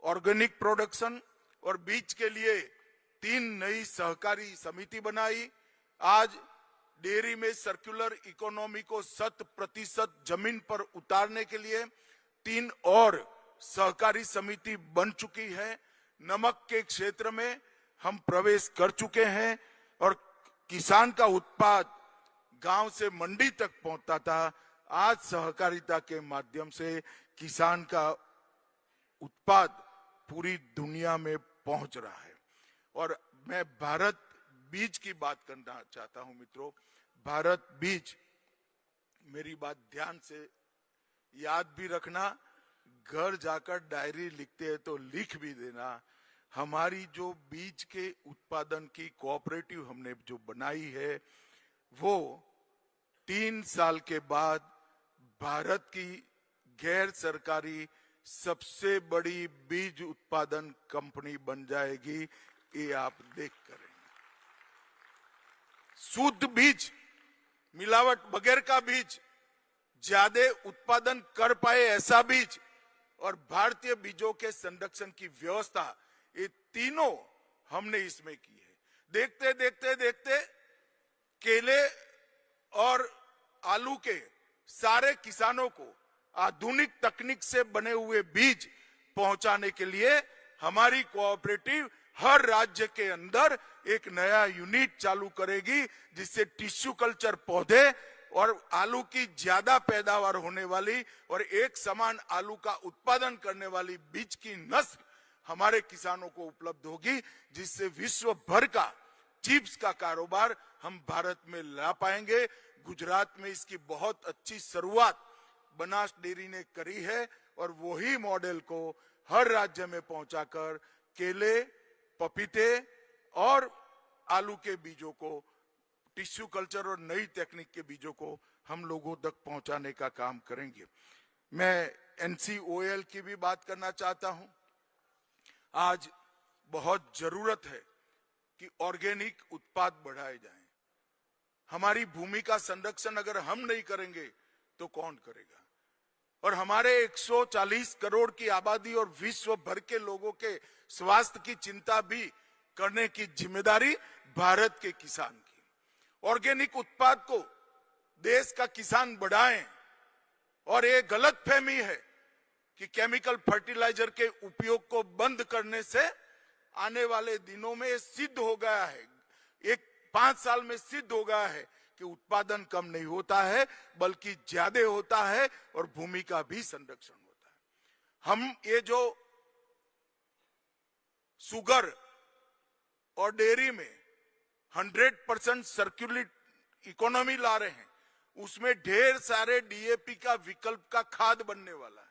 ऑर्गेनिक प्रोडक्शन और बीज के लिए 3 नई सहकारी समिति बनाई। आज डेयरी में सर्कुलर इकोनॉमी को 100% जमीन पर उतारने के लिए 3 और सहकारी समिति बन चुकी है। नमक के क्षेत्र में हम प्रवेश कर चुके हैं और किसान का उत्पाद गांव से मंडी तक पहुंचता था, आज सहकारिता के माध्यम से किसान का उत्पाद पूरी दुनिया में पहुंच रहा है। और मैं भारत बीज की बात करना चाहता हूं मित्रों। भारत बीज, मेरी बात ध्यान से याद भी रखना, घर जाकर डायरी लिखते हैं तो लिख भी देना। हमारी जो बीज के उत्पादन की कोऑपरेटिव हमने जो बनाई है, वो 3 साल के बाद भारत की गैर सरकारी सबसे बड़ी बीज उत्पादन कंपनी बन जाएगी, ये आप देख करेंगे। शुद्ध बीज, मिलावट बगैर का बीज, ज्यादा उत्पादन कर पाए ऐसा बीज और भारतीय बीजों के संरक्षण की व्यवस्था, ये तीनों हमने इसमें की है। देखते देखते देखते केले और आलू के सारे किसानों को आधुनिक तकनीक से बने हुए बीज पहुंचाने के लिए हमारी कोऑपरेटिव हर राज्य के अंदर एक नया यूनिट चालू करेगी, जिससे टिश्यू कल्चर पौधे और आलू की ज्यादा पैदावार होने वाली और एक समान आलू का उत्पादन करने वाली बीज की नस्ल हमारे किसानों को उपलब्ध होगी, जिससे विश्व भर का चिप्स का कारोबार हम भारत में ला पाएंगे। गुजरात में इसकी बहुत अच्छी शुरुआत बनास डेयरी ने करी है और वही मॉडल को हर राज्य में पहुंचाकर केले, पपीते और आलू के बीजों को, टिश्यू कल्चर और नई तकनीक के बीजों को हम लोगों तक पहुंचाने का काम करेंगे। मैं NCOL की भी बात करना चाहता हूं। आज बहुत जरूरत है कि ऑर्गेनिक उत्पाद बढ़ाए जाएं। हमारी भूमि का संरक्षण अगर हम नहीं करेंगे तो कौन करेगा? और हमारे 140 करोड़ की आबादी और विश्व भर के लोगों के स्वास्थ्य की चिंता भी करने की जिम्मेदारी भारत के किसान की। ऑर्गेनिक उत्पाद को देश का किसान बढ़ाएं। और ये गलतफहमी है कि केमिकल फर्टिलाइजर के उपयोग को बंद करने से आने वाले दिनों में सिद्ध हो गया है, 5 साल में सिद्ध हो गया है कि उत्पादन कम नहीं होता है बल्कि ज्यादा होता है और भूमि का भी संरक्षण होता है। हम ये जो शुगर और डेयरी में 100% सर्कुलर इकोनॉमी ला रहे हैं, उसमें ढेर सारे DAP का विकल्प का खाद बनने वाला है।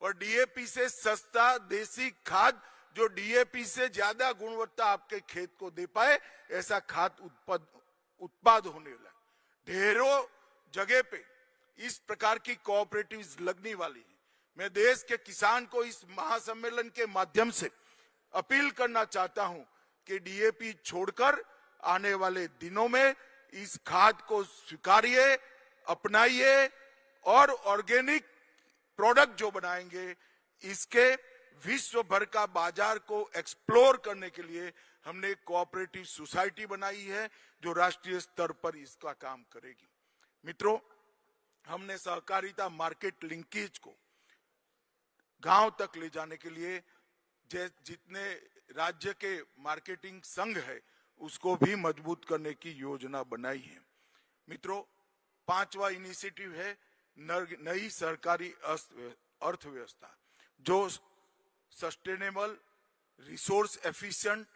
और DAP से सस्ता देसी खाद जो DAP से ज्यादा गुणवत्ता आपके खेत को दे पाए, ऐसा खाद उत्पाद होने लगा। ढेरों जगह पे इस प्रकार की कोऑपरेटिव्स लगने वाली है। मैं देश के किसान को इस महासम्मेलन के माध्यम से अपील करना चाहता हूं कि DAP छोड़कर आने वाले दिनों में इस खाद को स्वीकारिए, अपनाइए और ऑर्गेनिक प्रोडक्ट जो बनाएंगे, इसके विश्व भर का बाजार को एक्सप्लोर करने के लिए हमने कोऑपरेटिव सोसाइटी बनाई है जो राष्ट्रीय स्तर पर इसका काम करेगी। मित्रों, हमने सहकारिता मार्केट लिंकेज को गांव तक ले जाने के लिए जितने राज्य के मार्केटिंग संघ है उसको भी मजबूत करने की योजना बनाई है। मित्रों, 5वां इनिशिएटिव है नई सरकारी अर्थव्यवस्था जो सस्टेनेबल, रिसोर्स एफिशिएंट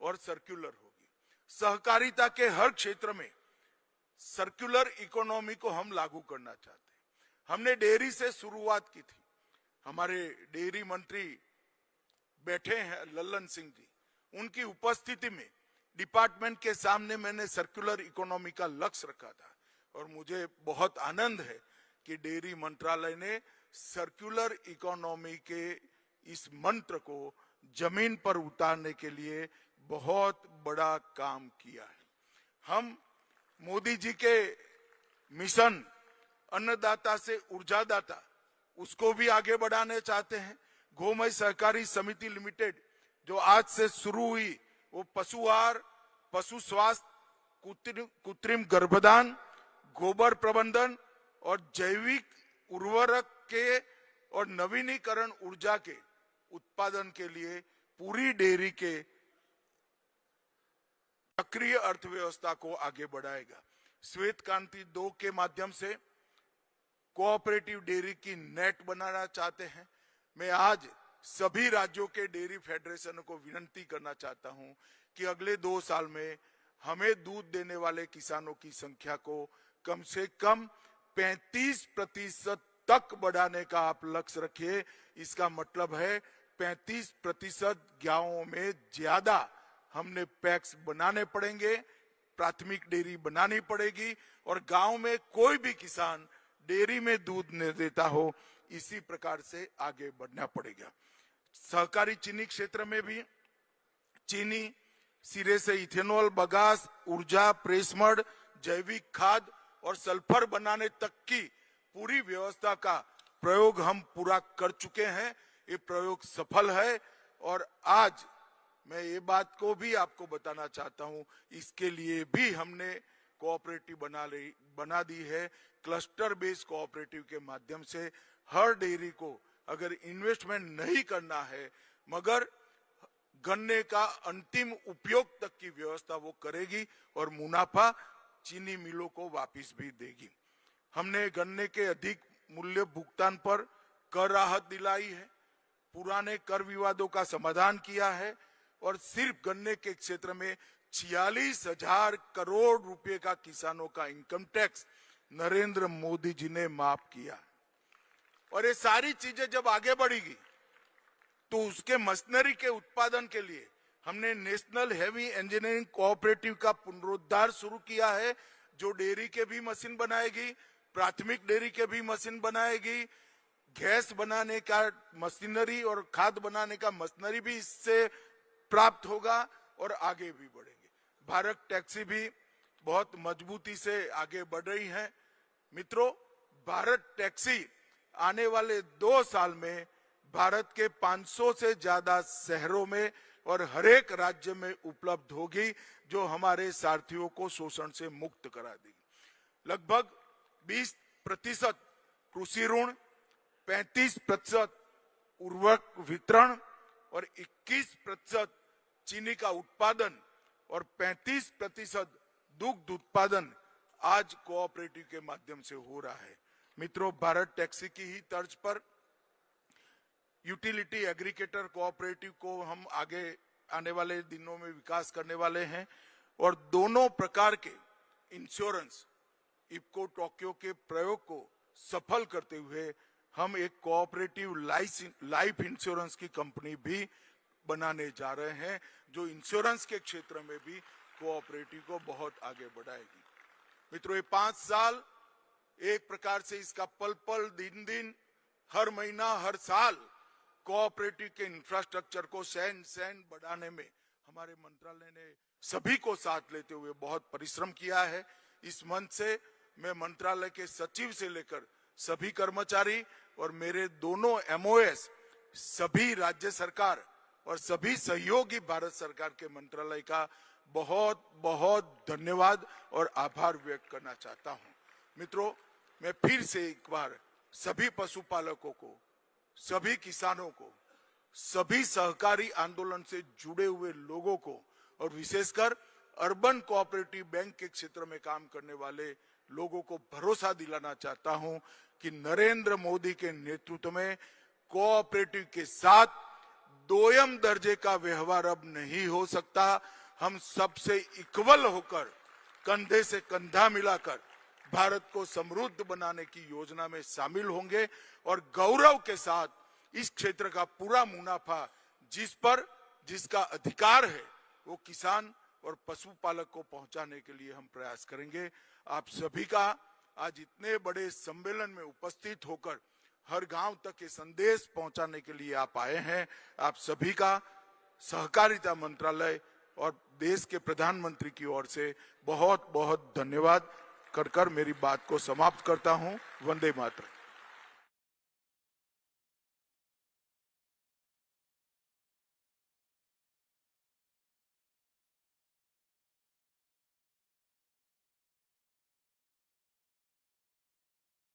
और सर्कुलर होगी। सहकारिता के हर क्षेत्र में सर्कुलर इकोनॉमी को हम लागू करना चाहते हैं। हमने डेयरी से शुरुआत की थी। हमारे डेयरी मंत्री बैठे हैं लल्लन सिंह जी, उनकी उपस्थिति में डिपार्टमेंट के सामने मैंने सर्कुलर इकोनॉमी का लक्ष्य रखा था और मुझे बहुत आनंद है कि डेयरी मंत्रालय ने सर्कुलर इकोनॉमी के इस मंत्र को जमीन पर उतारने के लिए बहुत बड़ा काम किया है। हम मोदी जी के मिशन अन्नदाता से ऊर्जादाता उसको भी आगे बढ़ाने चाहते हैं। गोमय सहकारी समिति लिमिटेड जो आज से शुरू हुई, वो पशु आहार, पशु स्वास्थ्य, कृत्रिम गर्भधान, गोबर प्रबंधन और जैविक उर्वरक के और नवीनीकरण ऊर्जा के उत्पादन के लिए पूरी डेयरी के सक्रिय अर्थव्यवस्था को आगे बढ़ाएगा। श्वेत क्रांति 2 के माध्यम से कोऑपरेटिव डेयरी की नेट बनाना चाहते हैं। मैं आज सभी राज्यों के डेयरी फेडरेशन को विनती करना चाहता हूं कि अगले 2 साल में हमें दूध देने वाले किसानों की संख्या को कम से कम 35% तक बढ़ाने का आप लक्ष्य रखिए। इसका मतलब है 35% गांवों में ज्यादा हमने पैक्स बनाने पड़ेंगे, प्राथमिक डेयरी बनानी पड़ेगी और गांव में कोई भी किसान डेयरी में दूध नहीं देता हो, इसी प्रकार से आगे बढ़ना पड़ेगा। सहकारी चीनी क्षेत्र में भी चीनी सिरे से इथेनॉल, बगास, ऊर्जा, प्रेस मड, जैविक खाद और सल्फर बनाने तक की पूरी व्यवस्था का प्रयोग हम पूरा कर चुके हैं। ये प्रयोग सफल है और आज मैं ये बात को भी आपको बताना चाहता हूं, इसके लिए भी हमने कोऑपरेटिव बना दी है। क्लस्टर बेस्ड कोऑपरेटिव के माध्यम से हर डेयरी को अगर इन्वेस्टमेंट नहीं करना है मगर गन्ने का अंतिम उपयोग तक की व्यवस्था वो करेगी और मुनाफा चीनी मिलों को वापस भी देगी। हमने गन्ने के अधिक मूल्य भुगतान पर कर राहत दिलाई है, पुराने कर विवादों का समाधान किया है और सिर्फ गन्ने के क्षेत्र में 46,000 करोड़ रुपए का किसानों का इनकम टैक्स नरेंद्र मोदी जी ने माफ किया। और ये सारी चीजें जब आगे बढ़ेगी तो उसके मशीनरी के उत्पादन के लिए हमने नेशनल हेवी इंजीनियरिंग कोऑपरेटिव का पुनरुद्धार शुरू किया है, जो डेयरी के भी मशीन बनाएगी, प्राथमिक डेयरी के भी मशीन बनाएगी, गैस बनाने का मशीनरी और खाद बनाने का मशीनरी भी इससे प्राप्त होगा और आगे भी बढ़ेंगे। भारत टैक्सी भी बहुत मजबूती से आगे बढ़ रही है। मित्रों, भारत टैक्सी आने वाले 2 साल में भारत के 500 से ज्यादा शहरों में और हर एक राज्य में उपलब्ध होगी, जो हमारे सारथियों को शोषण से मुक्त करा देगी। लगभग 20% कृषि ऋण, 35% उर्वरक वितरण और 21% चीनी का उत्पादन और 35% दुग्ध उत्पादन आज कोऑपरेटिव के माध्यम से हो रहा है। मित्रों, भारत टैक्सी की ही तर्ज पर यूटिलिटी एग्रीगेटर कोऑपरेटिव को हम आगे आने वाले दिनों में विकास करने वाले हैं और दोनों प्रकार के इंश्योरेंस इफको टोक्यो के प्रयोग को सफल करते हुए हम एक कोऑपरेटिव लाइफ इंश्योरेंस की कंपनी भी बनाने जा रहे हैं, जो इंश्योरेंस के क्षेत्र में भी कोऑपरेटिव को बहुत आगे बढ़ाएगी। मित्रों, ये 5 साल एक प्रकार से इसका पल पल, दिन दिन, हर महीना, हर साल कोऑपरेटिव के इंफ्रास्ट्रक्चर को सैन बढ़ाने में हमारे मंत्रालय ने सभी को साथ लेते हुए बहुत परिश्रम किया है। इस मंच से मैं मंत्रालय के सचिव से लेकर सभी कर्मचारी और मेरे दोनों एमओएस, सभी राज्य सरकार और सभी सहयोगी भारत सरकार के मंत्रालय का बहुत बहुत धन्यवाद और आभार व्यक्त करना चाहता हूं। मित्रों, मैं फिर से एक बार सभी पशुपालकों को, सभी किसानों को, सभी सहकारी आंदोलन से जुड़े हुए लोगों को और विशेषकर अर्बन कोऑपरेटिव बैंक के क्षेत्र में काम करने वाले लोगों को भरोसा दिलाना चाहता हूं कि नरेंद्र मोदी के नेतृत्व में कोऑपरेटिव के साथ दोयम दर्जे का व्यवहार अब नहीं हो सकता। हम सबसे इक्वल होकर, कंधे से कंधा मिलाकर भारत को समृद्ध बनाने की योजना में शामिल होंगे और गौरव के साथ इस क्षेत्र का पूरा मुनाफा, जिस पर जिसका अधिकार है वो किसान और पशुपालक को पहुंचाने के लिए हम प्रयास करेंगे। आप सभी का आज इतने बड़े सम्मेलन में उपस्थित होकर हर गांव तक ये संदेश पहुंचाने के लिए आप आए हैं। आप सभी का सहकारिता मंत्रालय और देश के प्रधानमंत्री की ओर से बहुत बहुत धन्यवाद कर मेरी बात को समाप्त करता हूं। वंदे मातरम।